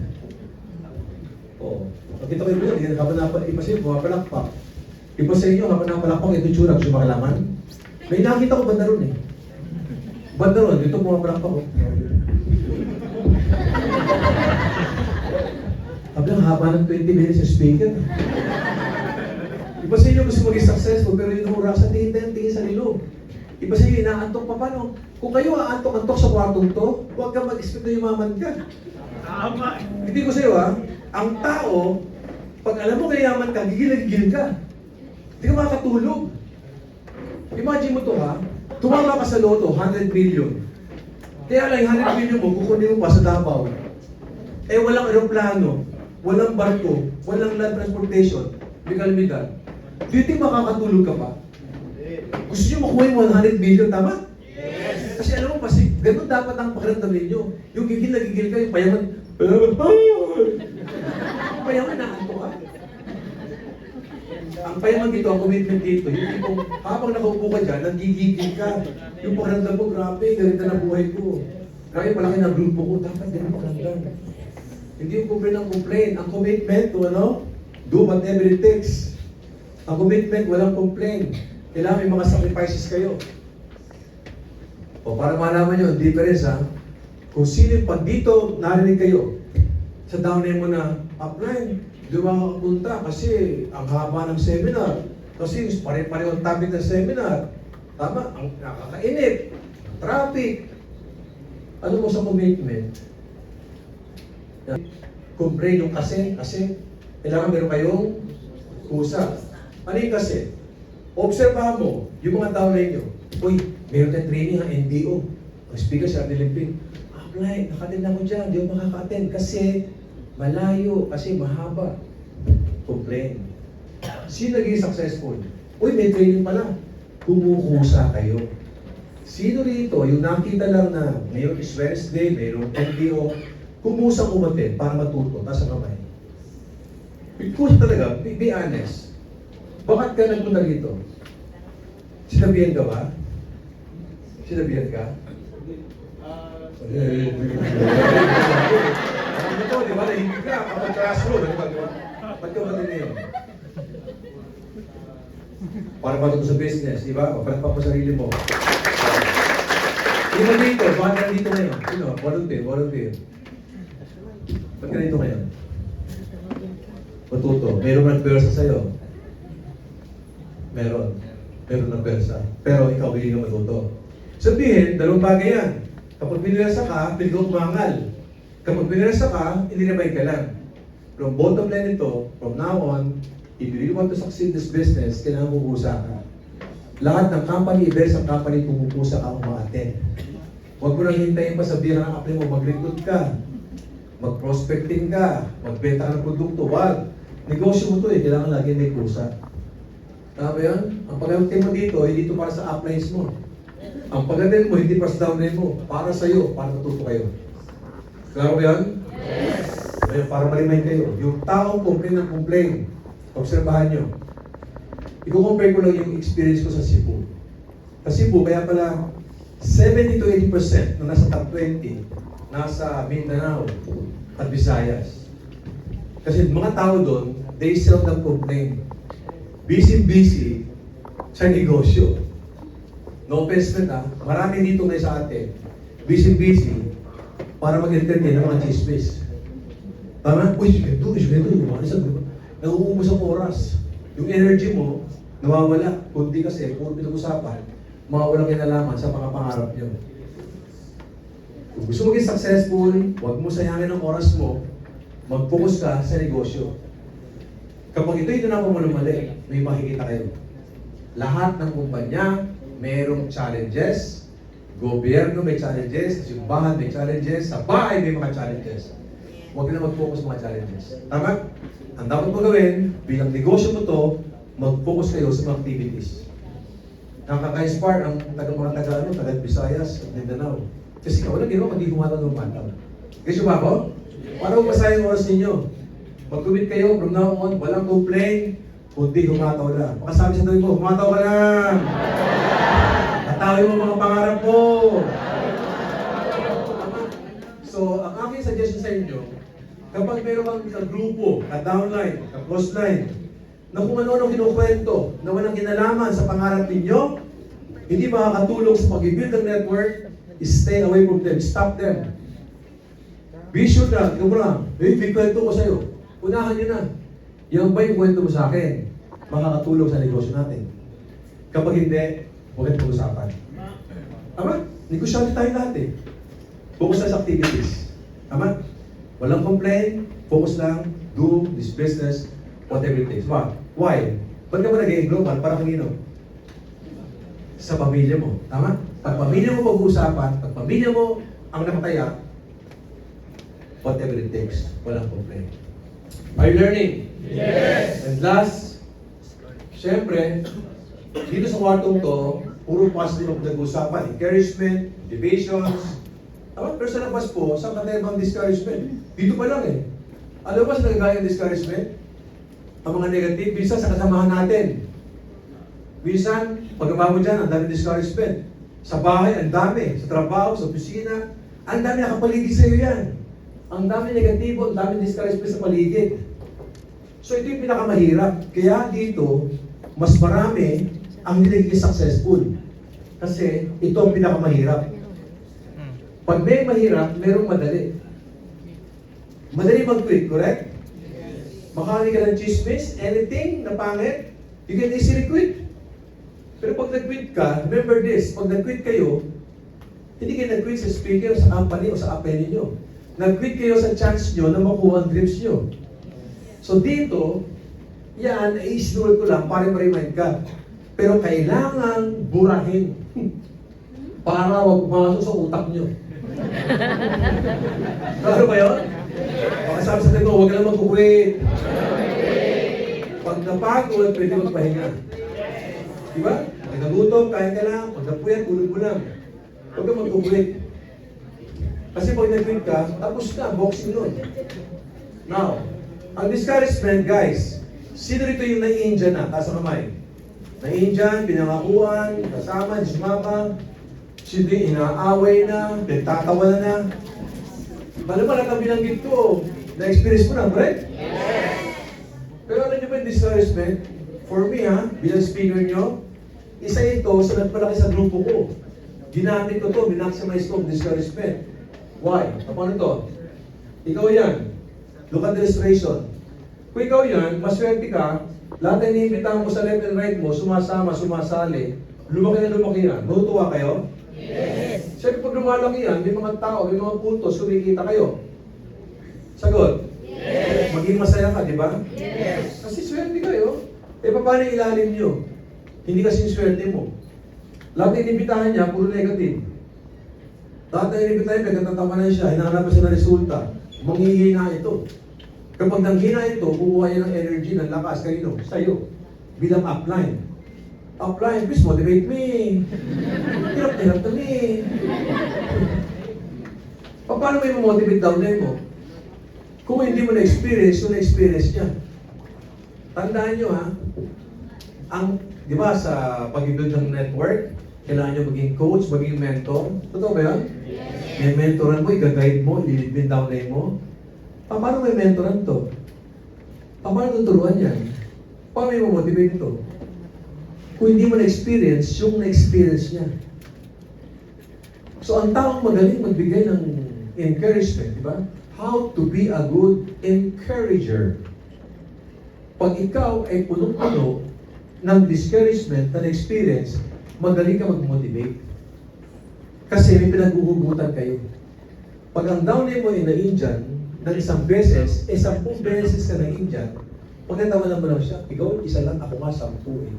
Oo. Nakita ko yung video, habang iba sa inyo, pumapalakpak. Iba sa inyo, habang napalakpak, ito tsura, gusto makalaman. May nakita ko banda ron eh. Banda ron, dito pumapalakpak ko. Habang haba ng 20 minutes sa speaker. Iba sa inyo gusto maging successful, pero yung hurasan, tingin sa nilo. Iba sa inyo, inaantok pa paano? Kung kayo aantok-antok sa kwartong to, huwag kang mag-expect na yumaman ka. Tama. Hindi ko sa iyo ang tao, pag alam mo kayaman ka, gigil ka. Hindi ka makakatulog. Imagine mo to tumama ka sa loto, 100 million. Kaya lang yung 100 million mo, kukunin mo pa sa Davao. Eh walang aeroplano, walang barko, walang land transportation, legal. Do you think makakatulog ka pa? Gusto nyo makuha yung 100 million, tama? Yes. Kasi alam mo, kasi ganun dapat ang pakiramdam ninyo. Yung gigil na gigil ka, yung payaman na anto ka. Ang payaman dito, ang commitment dito, yung tipong habang nakaupo ka dyan, nagigigil ka. Yung pakiramdam mo, grabe, ganito na buhay ko. Grabe, palaki ng grupo ko, dapat ganun pakiramdam. Hindi yung complain. Ang commitment, do whatever it takes. Ang commitment, walang complain. Kailangan may mga sacrifices kayo. O para malaman nyo, ang difference kung sino pag dito narinig kayo, sa downline mo na, upline, di ba makapunta kasi ang haba ng seminar. Kasi pare-pareho ang topic ng seminar. Tama, ang nakakainip, traffic. Ano mo sa commitment? Complain yung kasi, kailangan meron kayong kusa. Ano yung kasi? Obserbahan mo, yung mga downline nyo. Uy, meron tayong training ang NDO. Ang speaker si Arnel Limpin. Apply, nakatin ako dyan, di ako makaka-attend kasi malayo, kasi mahaba. Complain. Sino naging successful? Uy, may training pala. Kumukusa kayo. Sino rito, yung nakita lang na ngayon is Wednesday, mayroong NDO, kumusang umatin para matuto, taas ang kamay. Because talaga, be honest. Bakit ka nagpunta rito? Sinabihan ka ba? Sinabihan ka? Ano to, di ba? Nahihigit ka kapag classroom, di ba? Ba't ka ba din yun? Para matuto sa business, di ba? Palakpak mo sarili mo. Sino dito? Bakit ka dito ngayon? Sino? Volunteer. Ba't ka dito ngayon? Matuto. Meron nagpersa sa'yo. Meron nagpersa. Pero ikaw hindi ka matuto. Sabihin, dalawang bagay yan. Kapag pinirasa ka, hindi ka umangal. Kapag pinirasa ka, hindi na ka lang. From bottom line ito, from now on, if you really want to succeed in this business, kailangan pupusa ka. Lahat ng company, events ng company, pumupusa ka umaattend. Huwag mo nang hintayin pa sabihin ng apply mo, mag-recruit ka, mag-prospecting ka, magbenta ka ng produkto. Wag. Negosyo mo to kailangan lagi may kusa. Tama yan? Ang pag-attend mo dito, hindi ito para sa uplines mo. Ang pag-attend mo, hindi para sa downline mo. Para sa iyo, para matuto kayo. Klaro ba yan? Yes! Ayun, para malimay kayo. Yung taong complain. Obserbahan nyo. I-compare ko lang yung experience ko sa Cebu. Sa Cebu, kaya pala 70 to 80% na nasa top 20, nasa Mindanao at Visayas. Kasi mga tao doon, they seldom complain. Busy sa negosyo. No offense na, marami dito ngayon sa atin, busy para mag-entertain ng mga chismis. Tama? Uy, ganito, nauubos ang oras. Yung energy mo, nawawala. Kundi kasi, kung pinag-usapan, mawawalang kinalaman sa pangapangarap nyo. Kung gusto maging successful, huwag mo sayangin ang oras mo, mag-focus ka sa negosyo. Kapag ito'y tinapang mo ng mali, may makikita kayo. Lahat ng kumpanya, mayroong challenges. Gobyerno may challenges, simbahan may challenges, sa bahay may mga challenges. Huwag na mag-focus sa mga challenges. Tama? Ang dapat mo gawin, bilang negosyo mo to, mag-focus kayo sa mga activities. Nakaka-inspire ang mga taga Visayas at Mindanao. Kasi ikaw lang ginawa, hindi humatang ng pantaw. Gusto ba ako? Para umasayang oras ninyo. Mag-commit kayo from now on, walang complain, kundi humataw lang. Makasabi sa tabi mo, humataw ka lang! Atawin mo mga pangarap mo! So, ang aking suggestion sa inyo, kapag meron kang ka-grupo, ka-downline, ka-crossline, na kung ano-ano kinukwento na walang kinalaman sa pangarap ninyo, hindi makakatulong sa pag-build ng network, stay away from them, stop them. Be sure na, ikaw mo lang, may kwento ko sa'yo. Unahan nyo na. Yan ba yung kwento mo sa akin? Makakatulong sa negosyo natin. Kapag hindi, huwag natin pag-usapan. Tama? Negosyante tayo lahat eh. Focus lang sa activities. Tama? Walang complain, focus lang, do this business, whatever it takes. Why? Ba't ka ba nag-i global? Para kanino? Sa pamilya mo. Tama? Pag pamilya mo pag-uusapan, pag pamilya mo ang nakataya, whatever it takes, walang complain. Are you learning? Yes. And last, syempre, dito sa kwartong to, puro positive ang nag-uusapan. Encouragement, motivations. Tama? Pero sa labas po, saan ka tayo bang discouragement? Dito pa lang eh. Alam ba sa nagagaya ng discouragement? Ang mga negative, minsan sa kasamahan natin. Minsan, pagkaba mo dyan, ang dami discouragement. Sa bahay, ang dami. Sa trabaho, sa opisina, ang dami nakapaligid sa iyo yan. Ang dami negatibo, ang dami discouragement sa paligid. So ito yung pinakamahirap. Kaya dito, mas marami ang nilagay successful. Kasi ito ang pinakamahirap. Pag may mahirap, merong madali. Madali mag-quit, correct? Makakali ka ng chismis, anything na pangit, you can easily quit. Pero pag nag-quit ka, remember this, pag nag-quit kayo, hindi kayo nag-quit sa speaker, sa company, o sa appellee nyo. Nag-quit kayo sa chance nyo na makuha ang dreams nyo. So dito, yan, i-isinulot ko lang para ma-remind ka. Pero kailangan burahin para wag pumasok sa utak nyo. Klaro ba yun? Baka sabi sa tayo, huwag ka lang mag-quit. Pag napagod, pwede magpahinga. Diba? Pag nagutom, kain ka lang. Pag napuyat, tulog mo lang. Huwag ka mag-quit. Kasi pag nag-quit ka, tapos na, boxing nun. Now, ang discouragement, guys, sino rito yung na-Indian na? Taas ang kamay. Na-Indian, pinangakuan, kasama, dismama, sino yung inaaway na, nagtatawa na. Malamang ang binanggit ko, na-experience mo na, correct? Yes! Pero alam niyo ba yung discouragement? For me, bilang speaker nyo, isa ito sa nagpalaki sa grupo ko. Ginamit ko to, minaximize ko ang discouragement. Why? Paano to? Ikaw yan. Look at the illustration. Kung ikaw yan, maswerte ka, lahat na iniimbitahan mo sa left and right mo, sumasama, sumasali, lumaki na lumaki yan. Matutuwa kayo? Yes. Siyempre pag lumalaki yan, may mga tao, may mga puntos, kumikita kayo. Sagot? Yes. Maging masaya ka, di ba? Yes. Kasi swerte kayo. Eh, paano yung ilalim nyo? Hindi kasi yung swerte mo. Lahat na inibitahan niya, puro negative. Lahat na inibitahan niya, nagtatatawanan siya, hinahanap siya ng resulta. Manghihina ito. Kapag nanghina ito, kukuha niya ng energy, ng lakas, kanino? Sa'yo. Bilang upline. Upline, please motivate me. Hirap na me. Paano may motivate downline mo? Kung hindi mo na-experience, yung na-experience niya. Tandaan nyo ang, di ba sa pag-build ng network, kailangan nyo maging coach, maging mentor. Totoo ba yun? Yes. May mentoran mo, i-guide mo, i-lead mo yung downline mo. Paano may mentoran to? Paano tuturuan yan? Paano may motivate ito? Kung hindi mo na-experience, yung na-experience niya. So, ang taong magaling magbigay ng encouragement, di ba? How to be a good encourager. Pag ikaw ay punong-puno ng discouragement na experience, magaling ka mag-motivate. Kasi may pinag-uhugutan kayo. Pag ang downline mo ay na-Indian, ng isang beses, 10 beses ka na-Indian, pagkatawanan mo lang siya, ikaw isa lang, ako nga 10 eh.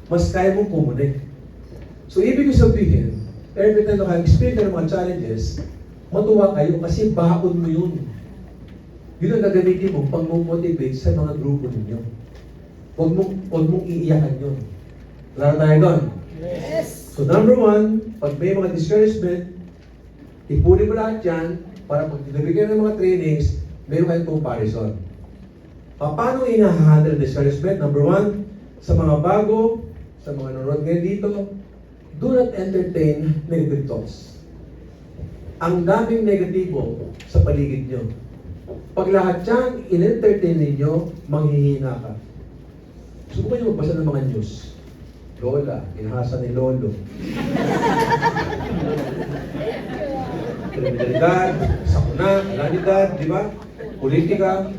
Mas kaya mong pumunay. So, ibig sabihin, every time na ka-experience ng mga challenges, matuwa kayo kasi baon mo yun. Yun ang gagamitin mo pag motivate sa mga grupo ninyo. Huwag mong iiyakan yun. Wala na tayo doon. Yes. So number 1, pag may mga discouragement, ipunin mo lahat yan para pag nabigyan ng mga trainings, meron kayong comparison. Paano i-handle discouragement? Number 1, sa mga bago, sa mga nanonood ngayon dito, do not entertain negative thoughts. ang daming negatibo sa paligid nyo. Pag lahat yan, in-entertain ninyo, manghihina ka. Subukan nyo magbasa ng mga news. Lola, inahasa ni Lolo. Kriminalidad, sakuna, kalanidad, di ba? Politika,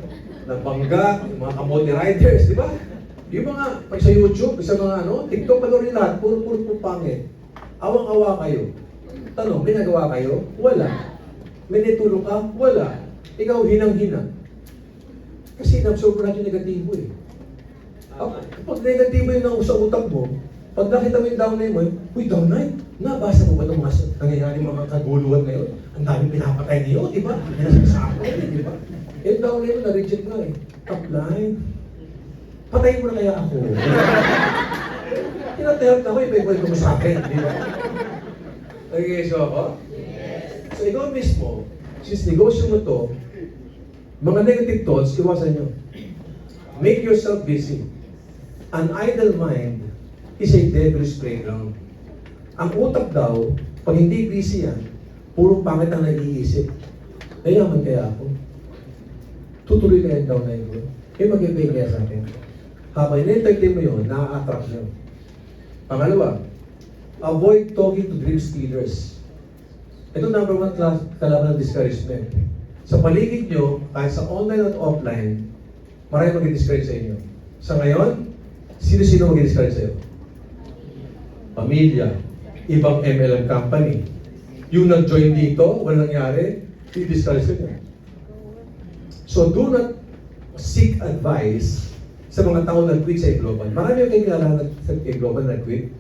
nabangga, yung mga kamote riders, di ba? Yung mga, pag sa YouTube, sa mga TikTok, panoorin lahat, puro pangit. Awang-awa kayo. Tanong, may nagawa kayo? Wala. May nitulong ka? Wala. Ikaw, hinang-hina. Kasi na-absorb natin yung negatibo eh. Pag negatibo yung sa utak mo, pag nakita mo yung downline mo, uy, downline, nabasa mo ba itong mga nangyayari mga kaguluhan ngayon? Ang daming pinapatay niyo, di ba? Yan sa ako, di ba? Yung downline mo, na-reject nga eh. Upline, patayin mo na kaya ako. Tinatayap na ako, iba-iba mo sa akin, di ba? Nag-iiso ako? So ikaw mismo, since negosyo mo to, mga negative thoughts, iwasan nyo. Make yourself busy. An idle mind is a devil's playground. Ang utak daw, pag hindi busy yan, puro pangit ang nag-iisip. Nayaman kaya ako. Tutuloy kaya daw na yun. Eh, mag-ibig kaya sa akin. Habang in-entertain mo yun, na-attract nyo. Pangalawa, avoid talking to dream stealers. Ito number one kalaban ng discouragement. Sa paligid nyo, kahit sa online at offline, marami mag-discourage sa inyo. Sa ngayon, sino-sino mag-discourage sa iyo? Pamilya, ibang MLM company. Yung nag-join dito, walang nangyari, i-discourage ka niya. So do not seek advice sa mga tao nag-quit sa global. Marami yung kilala sa global nag-quit.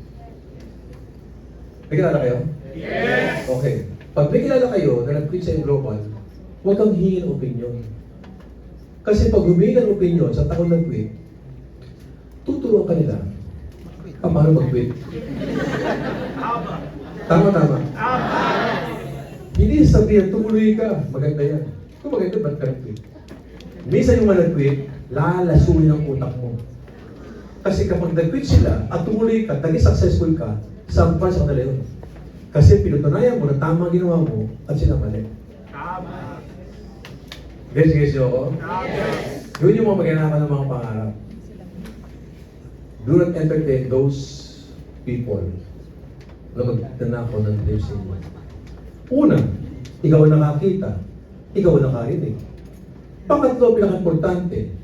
May kilala kayo? Yes! Okay. Pag may kilala kayo na nag-quit sa global, huwag kang hingin ng opinion. Kasi pag humingi ng opinion sa tao nag-quit, tuturuan ka nila paano mag-quit. Tama. Hindi sabihin, tumuloy ka. Maganda yan. Kung maganda, ba't ka nag-quit? Minsan yung mga nag-quit, lalasunin ang utak mo. Kasi kapag nag-quit sila at tumuloy ka, naging successful ka, sampan sa kanila yun. Kasi pinutunayan mo na tama ang ginawa mo at sila mali. Tama. Guys, ako? Yes. Yun yung mga maganapan ng mga pangarap. Do not entertain those people na magnanakaw ng dreams sa inyo. Una, ikaw ang nakakita. Ikaw ang nakarinig. Pangatlo, pinaka-importante,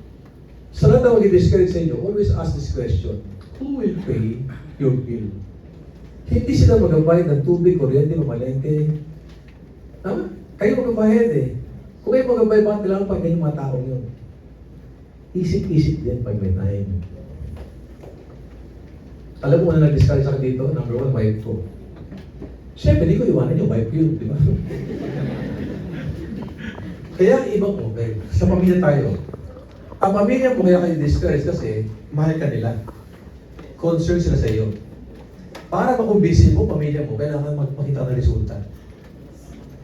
sa lahat na mag-discourage sa inyo, always ask this question: who will pay your bill? Hindi sila magabayad ng tubig, kuryente, mamalengke. Tama? Kayo magabayad eh. Kung kayo magabayad, bakit kailangan pag yung mga taong yun? Isip-isip din pag may time. Alam mo na nag-discourage ako dito? Number one, wife ko. Siyempre, di ko iwanan yung wife yun, di ba? Kaya ibang okay. Sa pamilya tayo. Ang pamilya mo kaya kayo discourage kasi mahal ka nila. Concern sila sa iyo. Para makumbisi mo, pamilya mo, kailangan magpakita ng resulta.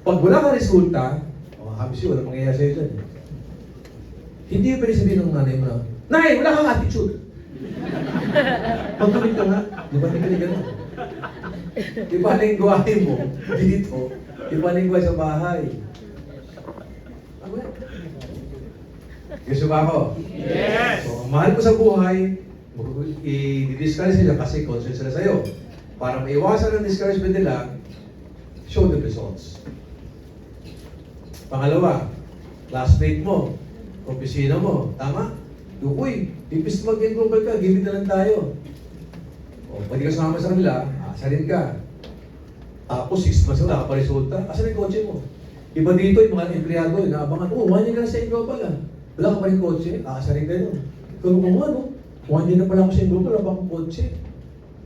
Pag wala kang resulta, habis yun, walang mangyayari sa'yo dyan. Hindi yung pwede sabihin ng nanay mo na, Nay, wala kang attitude! Pagtuloy ka nga, di ba hindi ka na gano'n? Iba na yung gawain mo dito, iba na yung gawain sa bahay. Gusto ba ako? Yes! So, ang mahal ko sa buhay, i-discourage nila kasi concern sila sa'yo. Para maiwasan ang discouragement nila, show the results. Pangalawa, classmate mo, opisina mo, tama? Uy, ipis mag-global ka, gimit na lang tayo. O, pwede ka sumama sa kanila, asarin ka. Tapos 6 months wala ka pa resulta, asan yung kotse mo? Iba dito, yung mga empleyado, inaabangan, 1 year ka na sa global wala ka pa rin kotse, asarin ka yun. Kung mo ano, 1 year na pala ako sa global, wala pa akong kotse.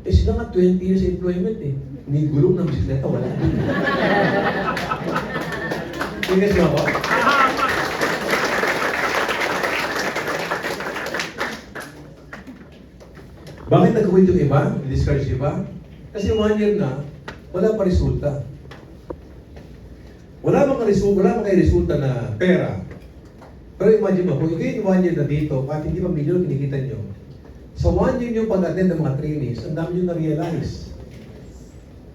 Eh sila nga 20 years employment eh. May gulong ng bisikleta, wala. Tingnan siya ako? Bakit nag-quit yung iba? I-discourage yung iba? Kasi 1 year na, wala pa resulta. Wala pa kayo resulta na pera. Pero imagine mo, kung ikaw yung 1 year na dito, kahit hindi pa milyon kinikita nyo, sa 1 year nyo pag-attend ng mga trainings, ang dami nyo na-realize.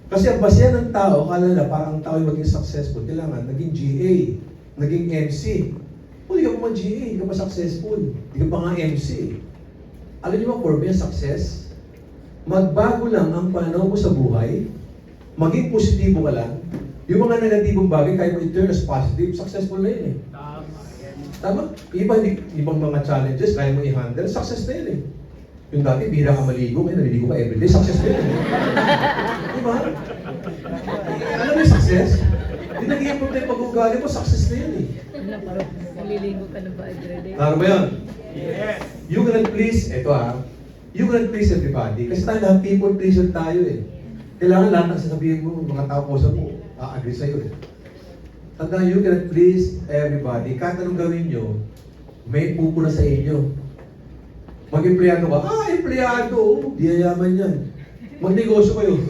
Kasi ang basehan ng tao, akala nila parang ang tao yung maging successful, kailangan naging GA, naging MC. O, di ka pa GA, di ka pa successful, di ka pa nga MC. Alam niyo ba, for me, success, magbago lang ang pananaw mo sa buhay, maging positibo ka lang, yung mga negatibong bagay, kaya mo i-turn as positive, successful na yun eh. Tama? Ibang mga challenges, kaya mo i-handle, success na yun eh. Yung dati, bihira ka maligo, ngayon naliligo ka everyday, success na yun eh. Diba? Alam mo yung success? Hindi nag-i-improve na yung pag-uugali mo, success na yun eh. Naliligo ka na ba everyday? Klaro ba yun? Yes! You cannot please, you cannot please everybody. Kasi tayo lahat people pleaser tayo eh. Kailangan lahat ng sasabihin mo, mga tao po sa mo, agree sa'yo eh. Tandaan, you cannot please everybody. Kahit anong gawin nyo, may pupuna sa inyo. Mag-empleyado ka, empleyado, di yayaman yan. Magnegosyo kayo,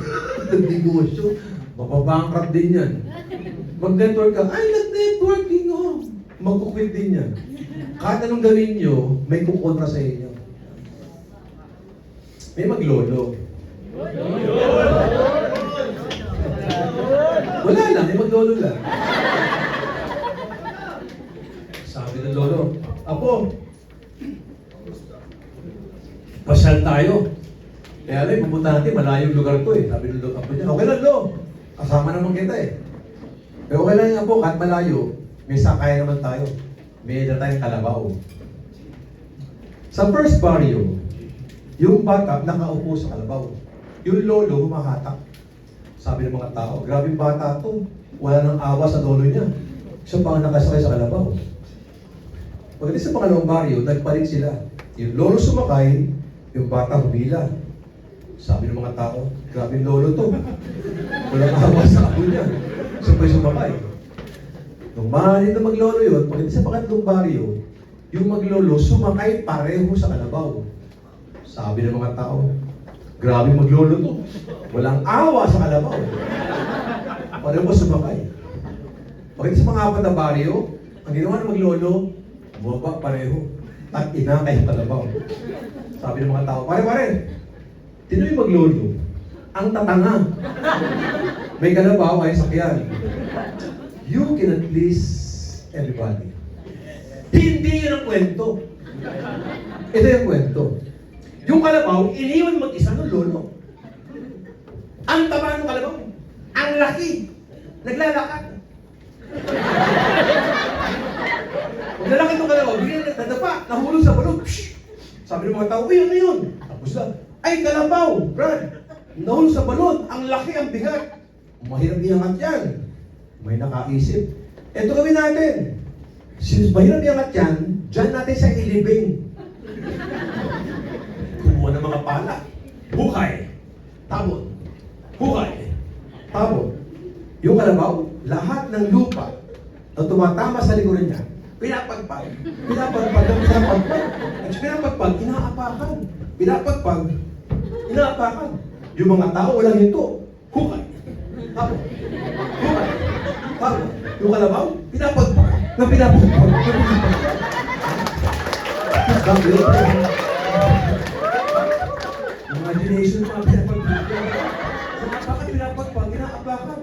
nagnegosyo, mapabankrupt din yan. Mag-network ka, nag-networking magkukwit din yan. Kahit anong gawin nyo, may kukontra sa inyo. May maglolo. Wala lang, may maglolo lang. Sabi ng lolo, Apo, pasyal tayo. Kaya alam, pupunta natin, malayong lugar to eh. Sabi ng apo niya, okay lang lo, kasama naman kita eh. Pero okay lang yung apo, kahit malayo, may sakay naman tayo. May na tayong kalabaw. Sa first barrio, yung bata nakaupo sa kalabaw. Yung lolo humahatak. Sabi ng mga tao, grabing bata to. Wala nang awa sa lolo niya. Siya pa ang nakasakay sa kalabaw. Pagdating sa pangalawang barrio, nagpalit sila. Yung lolo sumakay, yung bata humila. Sabi ng mga tao, grabing lolo to. Walang awa sa apo niya. Siya pa'y sumakay. Nung mahalin na maglolo yun, pagdating sa pangatlong baryo, yung maglolo sumakay pareho sa kalabaw. Sabi ng mga tao, grabe maglolo to. Walang awa sa kalabaw. Pareho mo sumakay. Pagdating sa mga apat na baryo, ang ginawa ng maglolo, bumaba pareho. At inakay sa kalabaw. Sabi ng mga tao, pare-pare, sino yung maglolo? Ang tatanga. May kalabaw ay sakyan. You cannot please everybody. Hindi yun ang kwento. Ito yung kwento. Yung kalabaw, iniwan mag-isa ng lolo. Ang taba ng kalabaw. Ang laki. Naglalakad. Pag lalaki ng kalabaw, bigyan na nadapa, nahulog sa balon. Sabi ng mga tao, ano yun? Tapos na, ay kalabaw, Brad. Nahulog sa balon. Ang laki, ang bigat. Mahirap iangat yan. May nakaisip. Ito gawin natin. Since mahirap iangat yan, dyan natin sa ilibing. Kumuha ng mga pala. Hukay. Tabot. Hukay. Tabot. Yung kalabaw, lahat ng lupa na tumatama sa likuran niya, pinapagpag. Pinapagpag ng pinapagpag. At pinapagpag, inaapakan. Pinapagpag, inaapakan. Yung mga tao, walang hinto. Hukay. Tabot. Hukay. Tabot. Yung kalabaw, pinapagpag. Na pinapagpag. Imagination mga pinapagpag. Bakit pinapagpag? Inaapakan.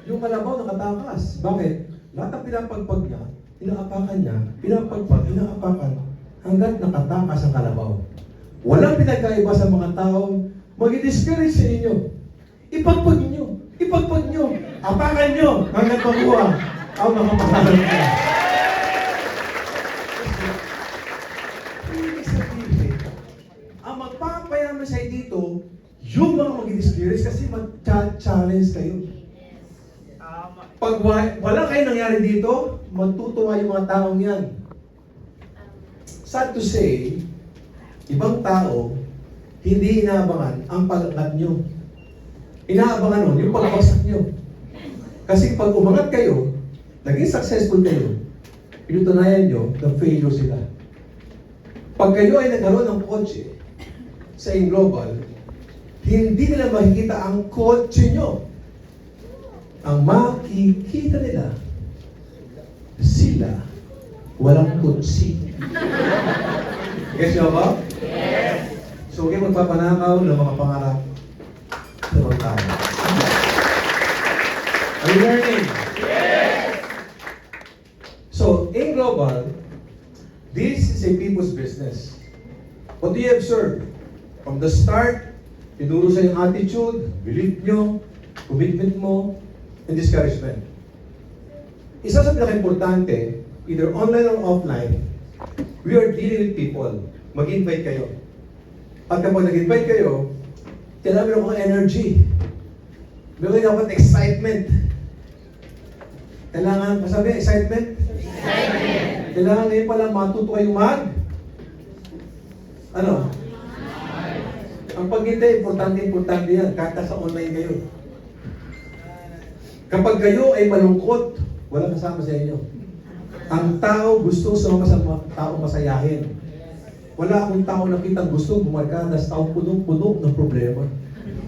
Yung kalabaw nakatakas. Bakit? Lahat ng pinapagpag niya, inaapakan niya, pinapagpag, inaapakan, hanggat nakatakas ang kalabaw. Walang pinagkaiba sa mga tao, mag-discourage sa inyo. Ipagpag niyo. Ipagpag niyo. Apakan niyo hanggat makuha ang mga pangalan niya. Ang magpapayaman sa'yo dito, yung mga mag-discourage kasi mag-challenge kayo. Pag wala kayong nangyari dito, magtutuwa yung mga taong yan. Sad to say, ibang tao, hindi inaabangan ang pag-angat nyo. Inaabangan nun yung pagbagsak nyo. Kasi pag umangat kayo, naging successful kayo, pinutunayan nyo na failure sila. Pag kayo ay nagkaroon ng kotse sa global, hindi nila makikita ang kotse nyo. Ang makikita nila, sila walang kotse. Guess nyo ba? Yes! So, kayo magpapanakaw ng mga pangarap sa mga tao. Are you learning? So, in global, this is a people's business. What do you observe? From the start, tinuro sa yung attitude, belief nyo, commitment mo, and discouragement. Isa sa pinaka-importante, either online or offline, we are dealing with people. Mag-invite kayo. At kapag nag-invite kayo, kailangan meron kong energy. Meron dapat excitement. Kailangan, masabi, excitement? Excitement! Kailangan ngayon pala matuto kayo ano? Ang paghintay, importante yan. Kahit sa online kayo. Kapag kayo ay malungkot, walang kasama sa inyo. Ang tao gusto sa mga tao masayahin. Wala akong tao nakitang gusto bumarkada sa tao punong-puno ng problema.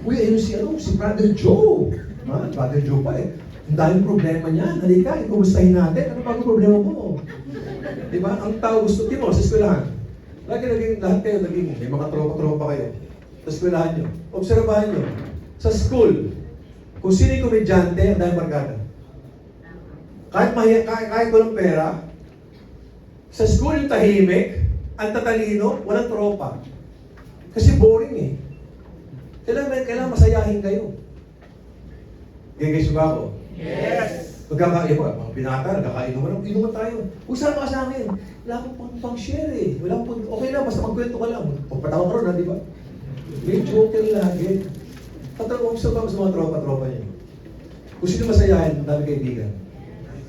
Uy, ayun si Brother Joe. Brother Joe pa eh. Ang daming problema niyan. Halika, ikumustahin natin. Ano ba ang problema mo? Diba? Ang tao gusto, timo, sa eskwelahan. Lahat kayo naging, may mga tropa-tropa kayo. Sa eskwelahan nyo. Obserbahan nyo. Sa school, kung sino yung komedyante, ang dahil barkada. Kahit walang pera, sa school yung tahimik, ang tatalino, walang tropa. Kasi boring eh. Kailangan masayahin kayo. Gagayos ba ako? Yes! Mga binata, nagkakainuman tayo. Usama ka sa akin. Wala akong pang-share eh. Okay lang, basta magkwento ka lang. Pagpatawa ka ron, di ba? May joker lagi. Observe ako sa mga tropa-tropa niyo. Kung sino masayahin, ang dami kaibigan.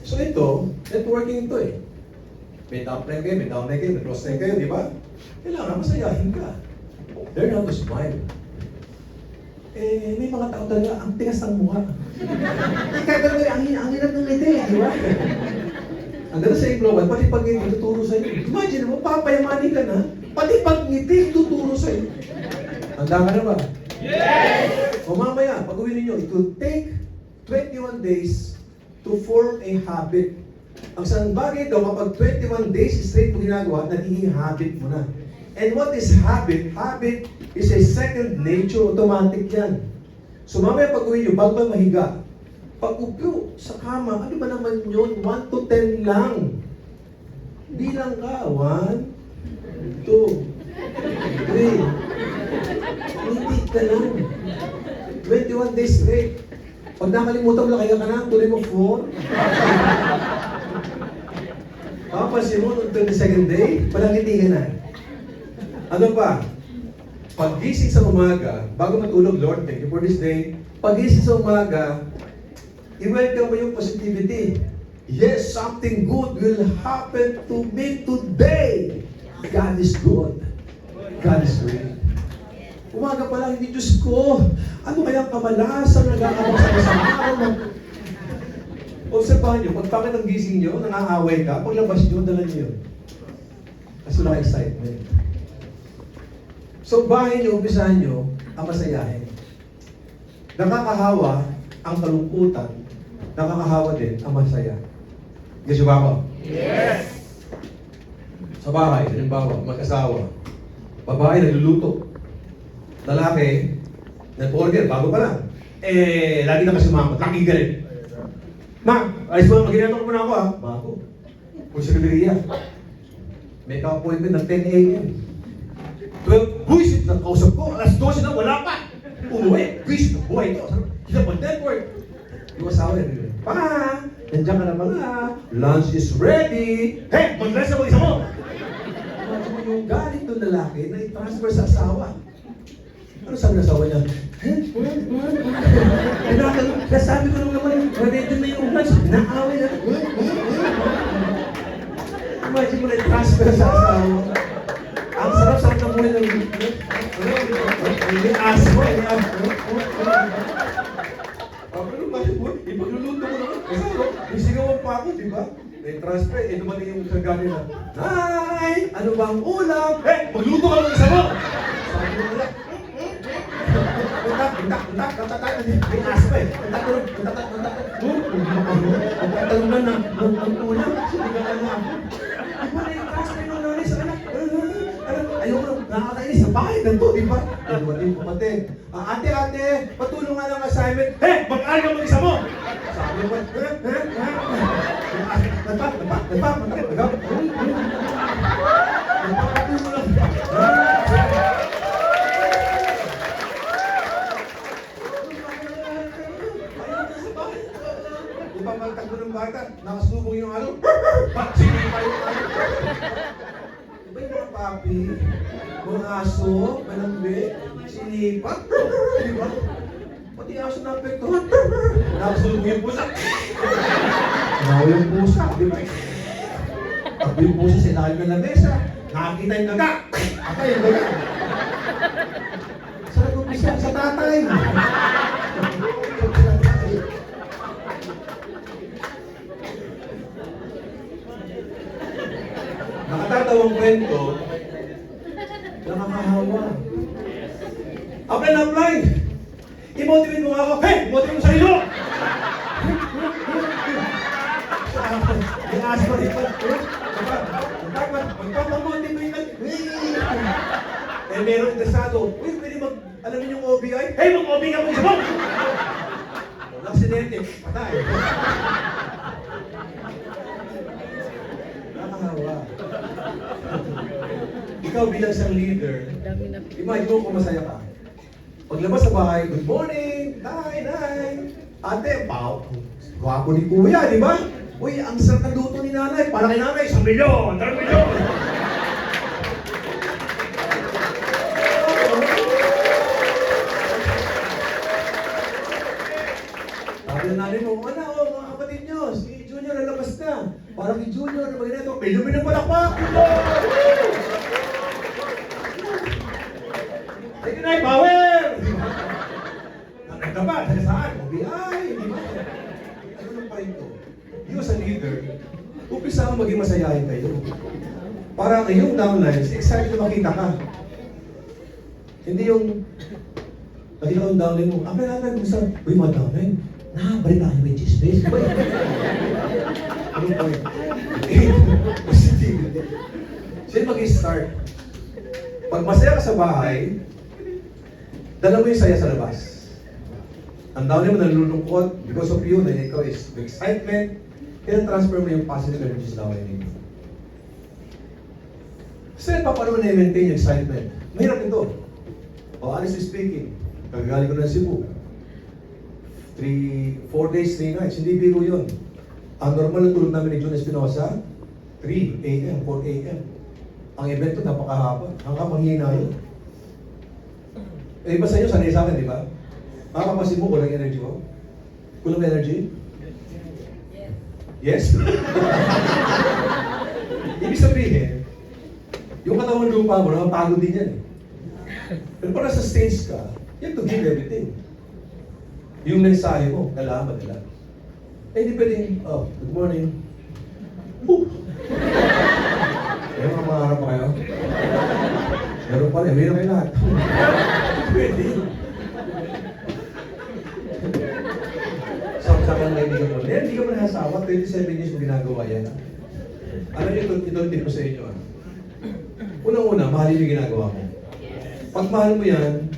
So ito, networking ito eh. May downline kayo, may downline kayo, may crossline kayo, di ba? Kailangan masayahin ka. Learn how to smile. May mga tao talaga, ang tigas ng mukha. Kaya talaga, ang hirap ng ngiti, di ba? Ang ganda sa global, pati pag ngiti, tuturo sa'yo. Imagine mo, papayamanin ka na, pati pag ngiti, tuturo sa'yo. Handa ka na ba? Yes! O mamaya, pag uwi ninyo, it will take 21 days to form a habit. Ang isang bagay daw, kapag 21 days straight mo ginagawa, nagiging habit mo na. And what is habit? Habit is a second nature, automatic yan. So mamaya pag uwi nyo, bago kayo mahiga, pag upo sa kama, ano ba naman yun? 1 to 10 lang. Bilang ka, 1, 2, 3. Hindi ka lang. 21 days straight. Pag nakalimutan mo lang, kaya ka na, tuloy mo 4. Papansin mo, noong 22nd day, palang hindi ka na. Ano pa? Pag-gising sa umaga, bago matulog, Lord, thank you for this day. Pag-gising sa umaga, i-welcome mo yung positivity. Yes, something good will happen to me today. God is good. God is great. Umaga pa lang, hindi Diyos ko. Ano kaya kamalasan nag-aabang sa masama araw? Obserbahan nyo, pag bakit ang gising nyo, nangaaway ka, paglabas nyo, dala nyo yun. Kasi wala excitement. So, bahay nyo, umpisahan nyo, ang masayahin. Nakakahawa ang kalungkutan, nakakahawa din ang masaya. Gusto ba ako? Yes! Sa bahay, halimbawa, mag-asawa, babae nagluluto, lalaki, nag-order, bago pa lang. Lagi na kasi mama, laki galit. Ma, ayos mo, mag-ginagawa mo na ako bago. Kung sa galeriya, may ka-appointment ng 10 a.m. 12, buisit na kausap ko, alas 12 na, wala pa. Umuwi, buisit na buhay ito. Hindi pa network. Yung asawa yun, pa, nandiyan ka na mga, lunch is ready. Hey, mag-lunch na mo isa mo. Yung galit ng lalaki na i-transfer sa asawa. Ano sabi ng asawa niya? Nasabi ko naman, ready na yung lunch. Naaway na. Imagine mo na i-transfer sa asawa. Ang sarap-sarap na muli ng asmo. Pero ipagluluto mo naman. Kasi isigawan pa ako, di ba? May transfer, dumating yung kagani na, Nay! Ano ba ang ulam? Magluto ka ng isa mo! Sabi mo na, may asma eh. Magtatanong na ng ulam. Sige ka na ako. Di ba na yung transfer ng nanay sa anak? Ayoko na, nakakainis sa bahay ng to, di ba? Ay, dumating yung kapatid. Ate, patulong nga ng assignment. Mag-aaral ka mag-isa mo! Sabi ko, Ipapagtakbo ng bata, nakasubong yung ano, sige pa yung ano. Diba yung mga papi, mga aso, malambit, sinipa, di ba? Pati aso na apektuhan, nakasubong yung pusa. Nawa yung pusa, di ba? Tabi yung pusa sa ilalim ng lamesa, nakakita yung daga. Apa yung daga? Sa nag-upisa, sa tatay. Nakatatawang kwento, nakakahawa. Apply na apply! I-motivate mo nga ako, motivate mo sarili mo! Yung aso ko, magpapamotivate ka. Meron interesado, pwede alamin yung OBI? Mag-OBI ka mo isa mo! Aksidente, patay. Nakakahawa. Ikaw bilang isang leader, Ang dami na. imagine mo kung masaya ka. Paglabas sa bahay, good morning, nay. Ate, gwapo ni kuya, di ba? Uy, ang sarap ng luto ni nanay. Para kay nanay, 1 milyon, 3 milyon. Sabi na nanay mo, mga kapatid nyo, si Junior lalabas na. Para kay Junior, mag-ineto, milyon ng palakpak. Thank you, Nay, power! Nagkaba, taga saan? OBI, di ba? Ano nang pa ito? You as a leader, umpisa ang maging masayahin kayo. Para ang iyong downlines, excited na makita ka. Hindi yung nakita ko yung downline mo, ang kailangan kung saan, uy mga downline, balik tayo may chismis. Anong point? Positivity. Sino mag-i-start? Pag masaya ka sa bahay, dala mo yung saya sa labas. Ang downline mo nalulungkot because of you, na ikaw is excitement, kaya transfer mo yung positive energy sa downline ninyo. Kasi paano mo na-maintain yung excitement? Mahirap ito. Honestly speaking, kagagaling ko ng Cebu. 4 days, 3 nights. Hindi biro yun. Ang normal na tulog namin ni June Espinosa, 3 a.m., 4 a.m. Ang event ko napakahaba. Hanggang manghina yun. Iba sa inyo, sanay sa akin, di ba? Makapapansin mo, kulang energy mo? Kulang energy? Yes? Ibig sabihin, yung katawan lupa mo, nakapagod din yan. Pero para sa stage ka, you have to give everything. Yung mensahe mo, kailangan madala. Hindi pwedeng, good morning. Meron ka maharap pa kayo? Meron pa rin, meron kayo lahat. Pwede. Sa akin ang kaibigan mo, hindi ka man nasawa, 27 years mo ginagawa yan. Alam niyo, ito tip ko sa inyo. Unang-una, mahalin yung ginagawa mo. Pag mahal mo yan,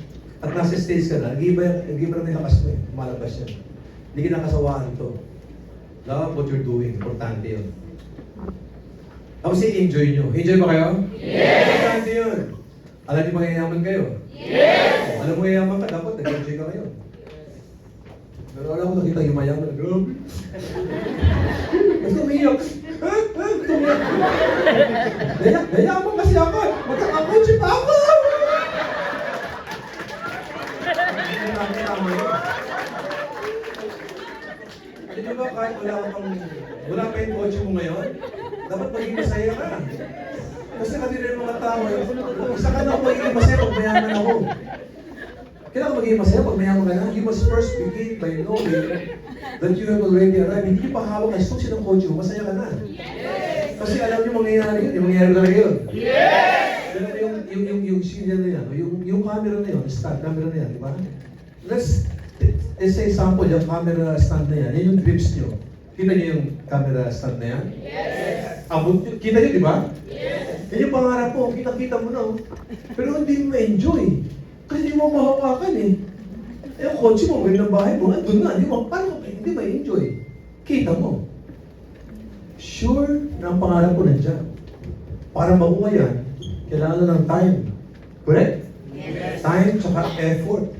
at nasa stage ka na, nag-iba na may lakas mo eh. Malabas yan. Hindi ka nakasawaan ito. Love what you're doing. Importante yun. Tapos i-enjoy nyo. Enjoy ba kayo? Yes! Importante yun. Alam niyo mayayaman kayo? Yes! Alam mo mayayaman ka, dapat nag-enjoy ka ngayon. Pero alam mo nakita yung mayaman. Grabe. Basta umiyak. Tumiyak. Nayaman kasi ako. Magkakakotse pa ako. Di ba kahit wala pa yung kotse mo ngayon, dapat maging masaya ka. Kasi katira yung mga tao, isa ka na ako magiging masaya pag mayaman ako. Kailangan ka magiging masaya pag mayaman ka na. You must first begin by knowing that you have already arrived. Hindi pa hawak na susi ng kotse mo, masaya ka na. Kasi alam niyo mangyayari yun, yung mangyayari talaga yun. Yung signal na yan, yung camera na yun, stand camera na yan, di ba? Let's say example, yung camera stand na yan, yan yung grips nyo. Kita niyo yung camera stand na yan? Yes! Abot nyo, kita niyo, di ba? Yes! Yan yung pangarap mo, kita-kita mo na. Oh. Pero hindi mo ma-enjoy. Kasi hindi mo mahawakan eh. Eh, yung kotse mo, gawin ng bahay mo, andun nga, hindi ma-enjoy. Kita mo. Sure na ang pangarap ko nandiyan. Para makuha yan, kailangan ng time. Correct? Yes. Time tsaka effort.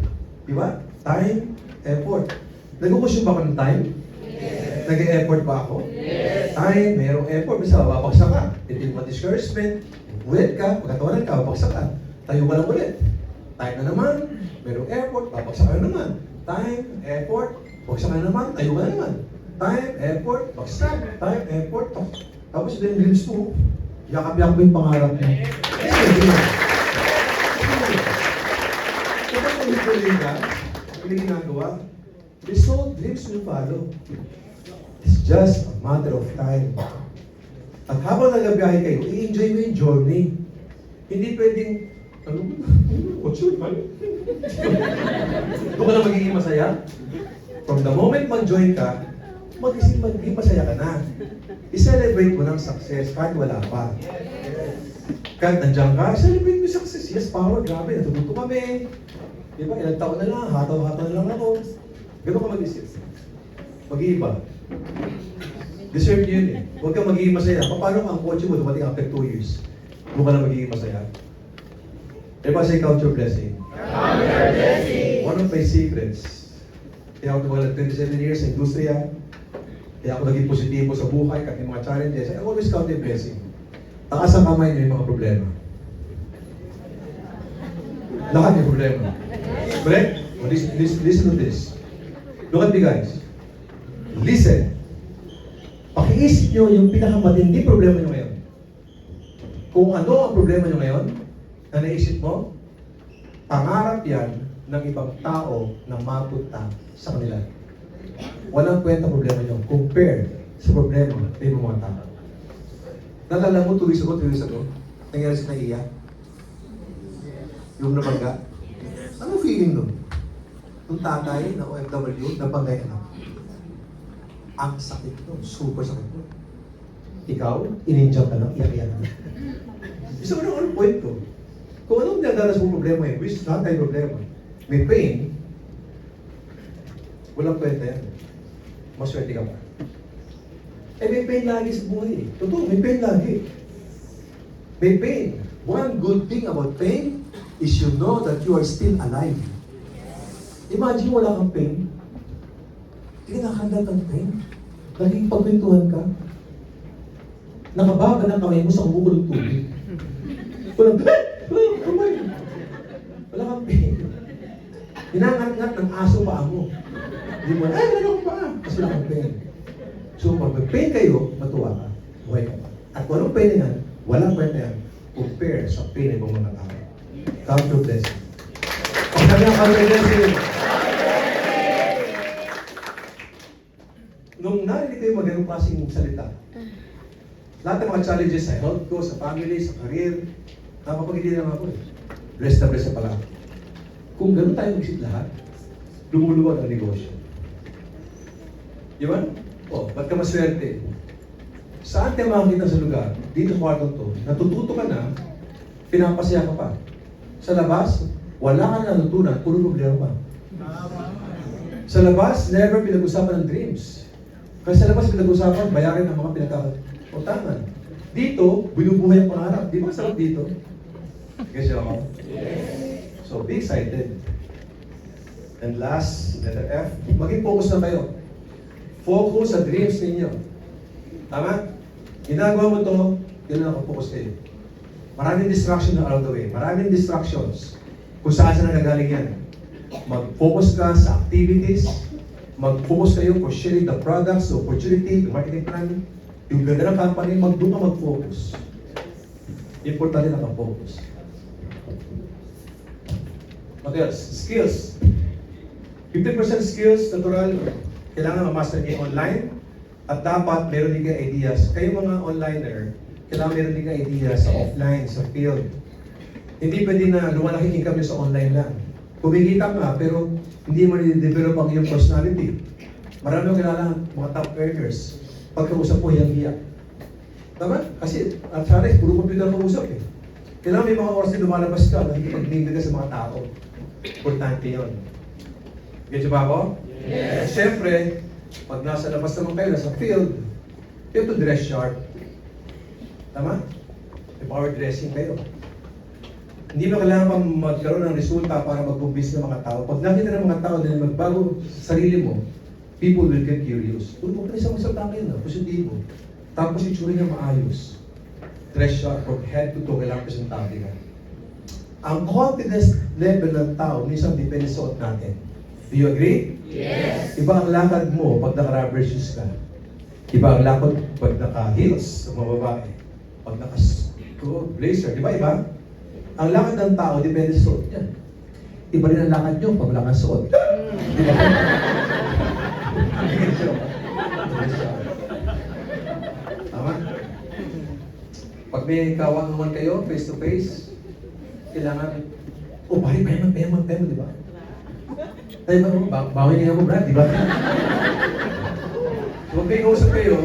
Di ba? Time, effort. Nag-ukusyon ba ako ng time? Yes. Nag-e-effort ba ako? Yes. Time, mayroong effort. Bisa, babaksak ka. Hindi mo discouragement. Ulit ka, pagkatawanan ka, babaksak ka. Tayo ka lang ulit. Time na naman, mayroong effort, babaksak ka na naman. Time, effort, babaksak ka na naman, tayo ka na naman. Time, effort, baksak. Time, effort, tapos yung dreams mo, yakap-yakap yung pangarap mo. Kapag nag-pray ka, hindi ginagawa, result, dreams will follow. It's just a matter of time. At habang nagabiyahe kayo, i-enjoy mo yung journey. Hindi pwedeng, what's your man? Doon ka na magiging masaya. From the moment mag-join ka, magiging masaya ka na. I-celebrate mo ng success kahit wala pa. Kahit nandiyan ka, celebrate mo yung success. Yes, power, grabe, natututo kami. Di ba, ilang taon na lang, hataw-hataw na lang ako. Gano'n ka mag-isip. Mag-iiba. Deserve yun eh. Huwag kang magiging masaya. Paano ang kotse mo dumating after 2 years? Huwag ka na magiging masaya. Diba say count your blessing? Count your blessing! One of my secrets, kaya ako tumagal 27 years sa industriya, kaya ako naging positibo sa buhay, kahit may mga challenges, I always count your blessing. Takas ang kamay niyo yung mga problema. Lahat may problema. Correct? Well, listen to this. Look at me guys. Listen. Pakiisip nyo yung pinakamatindi problema nyo ngayon. Kung ano ang problema nyo ngayon, na naisip mo, pangarap yan ng ibang tao na mapunta sa kanila. Walang kwenta problema nyo. Compare sa problema ng ibang mga tao. Nalala mo 2 weeks ago, nangyari sa naiya? Yung nabangga? Ano feeling nun? Nung tatay na OFW, nabanggay anak. Ang sakit nun, super sakit nun. Ikaw, ininjak ka lang, iyak-iyak ka. Isa mo na ang point ko. Kung anong dinadalas mong problema yun, which is not tayo problema, may pain, walang kwenta yan. Maswerte ka pa. Eh, may pain lagi sa buhay eh. Totoo, may pain lagi. May pain. One good thing about pain is you know that you are still alive. Imagine wala kang pain. Hindi ka nakakandal ng pain. Naging pagpintuhan ka. Nakababa ng kamay mo sa kumukulong tubig. Walang kamay. Wala kang pain. Hinangat-ngat ng aso paa mo. Hindi mo, ay, wala kang paa. Kasi wala kang pain. So, pag may pain kayo, matuwa ka. Buhay ka pa. At kung anong pain na yan, walang kwenta yan. Compare sa pain ng ibang mga tao. Count your blessing. Pag sabi ang count your blessing, nung narinig kayo mag-anong klaseng salita, lahat ng mga challenges sa health ko, sa family, sa career, napapagili lang ako eh. Blessed na pala. Kung gano'n tayo mag-isip lahat, lumuluwag ang negosyo. Di ba? O, ba't ka maswerte? Saan tayo makakita sa lugar? Dito sa kwartong to, natututo ka na, pinapasaya ka pa. Sa labas, wala ka na natutunan, puro problema pa. Sa labas, never pinag-usapan ng dreams. Kasi sa labas pinag-usapan, bayarin ang mga pinagkakautangan. Dito, binubuhay ang pangarap. Di ba sarap dito? Guess you ako? So, be excited. And last, letter F, maging focus na kayo. Focus sa dreams ninyo. Tama? Ginagawa mo to, yun na focus kayo. Maraming distraction na along the way. Maraming distractions. Kung saan saan nagagaling yan. Mag-focus ka sa activities. Mag-focus kayo for sharing the products, the opportunity, the marketing plan. Yung ganda ng company, doon ka mag-focus. Importante na mag-focus. What else? Skills. 50% skills, natural. Kailangan ma-master niyo online. At dapat meron din kayo ideas. Kayo mga onliner, kailangan meron din kayo ideas sa offline, sa field. Hindi pwede na lumalaki income nyo sa online lang. Kumikita ka, pero hindi mo nire-develop ang iyong personality. Marami akong kilala mga top earners. Pagkausap ko, hiyang-hiya. Tama? Kasi at sana puro computer ang usap eh. Kailangan may mga oras na lumalabas ka na nakikipag-mingle ka sa mga tao. Importante yun. Gets ba ako? Yes. Siyempre, pag nasa labas naman kayo, nasa field, you have to dress sharp. Tama? May power dressing kayo. Hindi mo kailangan pang magkaroon ng resulta para magpumbis ng mga tao. Pag nakita ng mga tao na magbago sa sarili mo, people will get curious. Kung mo isang salta kayo na, positibo. Tapos itsura niya maayos. Dress sharp from head to toe, kailangan presentable ka. Ang confidence level ng tao, minsan depende sa suot natin. Do you agree? Yes. Iba ang lakad mo pag naka-rubber shoes ka. Iba ang lakad pag naka-heels sa mga babae. Pag naka-blazer, di ba iba? Ang lakad ng tao, depende sa suot niya. Iba rin ang lakad nyo pag wala kang suot. Di ba? Tama? Pag may kawan-kawan kayo, face to face, kailangan, payaman, di ba? Tayo ba, bawin niya mo, Brad, di ba? So, pag may kausap kayo,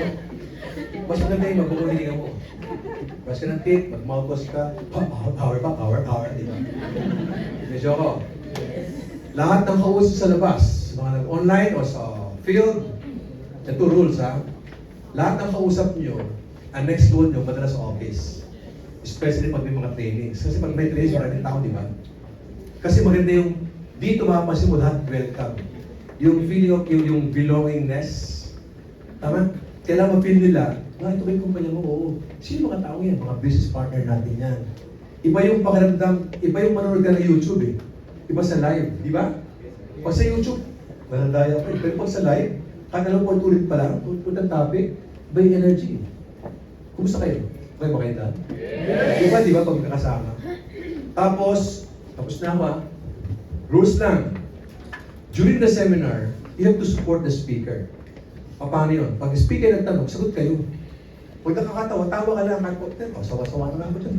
mas maganda yung mag-uulihan mo. Brush ka ng teeth, mag-mouthwash ka, power, di ba? Medyo ako. Lahat ng kausap sa labas, mga nag-online o sa field, ito rules ha. Lahat ng kausap nyo, ang next goal nyo, madalas sa office. Especially pag may mga trainings. Kasi pag may trainings, maraming tao, di ba? Kasi maganda yung, dito mapapansin mo lahat welcome. Yung feeling of yung belongingness. Tama? Kailangan ma-feel nila, ito ba yung kumpanya mo? Oo. Sino mga tao yan? Mga business partner natin yan. Iba yung pakiramdam, iba yung manonood ka ng YouTube eh. Iba sa live, di ba? Pag sa YouTube, malandaya pa. Pero pag sa live, kanalang ulit pa lang, ulit ang topic, iba yung energy. Kumusta kayo? Okay ba kayo dyan? Yes! Iba, di ba, pag nakasama? Tapos na ako ah. Rules lang. During the seminar, you have to support the speaker. Paano yun? Pag speaker nagtanong, sagot kayo. Pag nakakatawa, tawa ka lang. Sawa-sawa na lang ako dyan.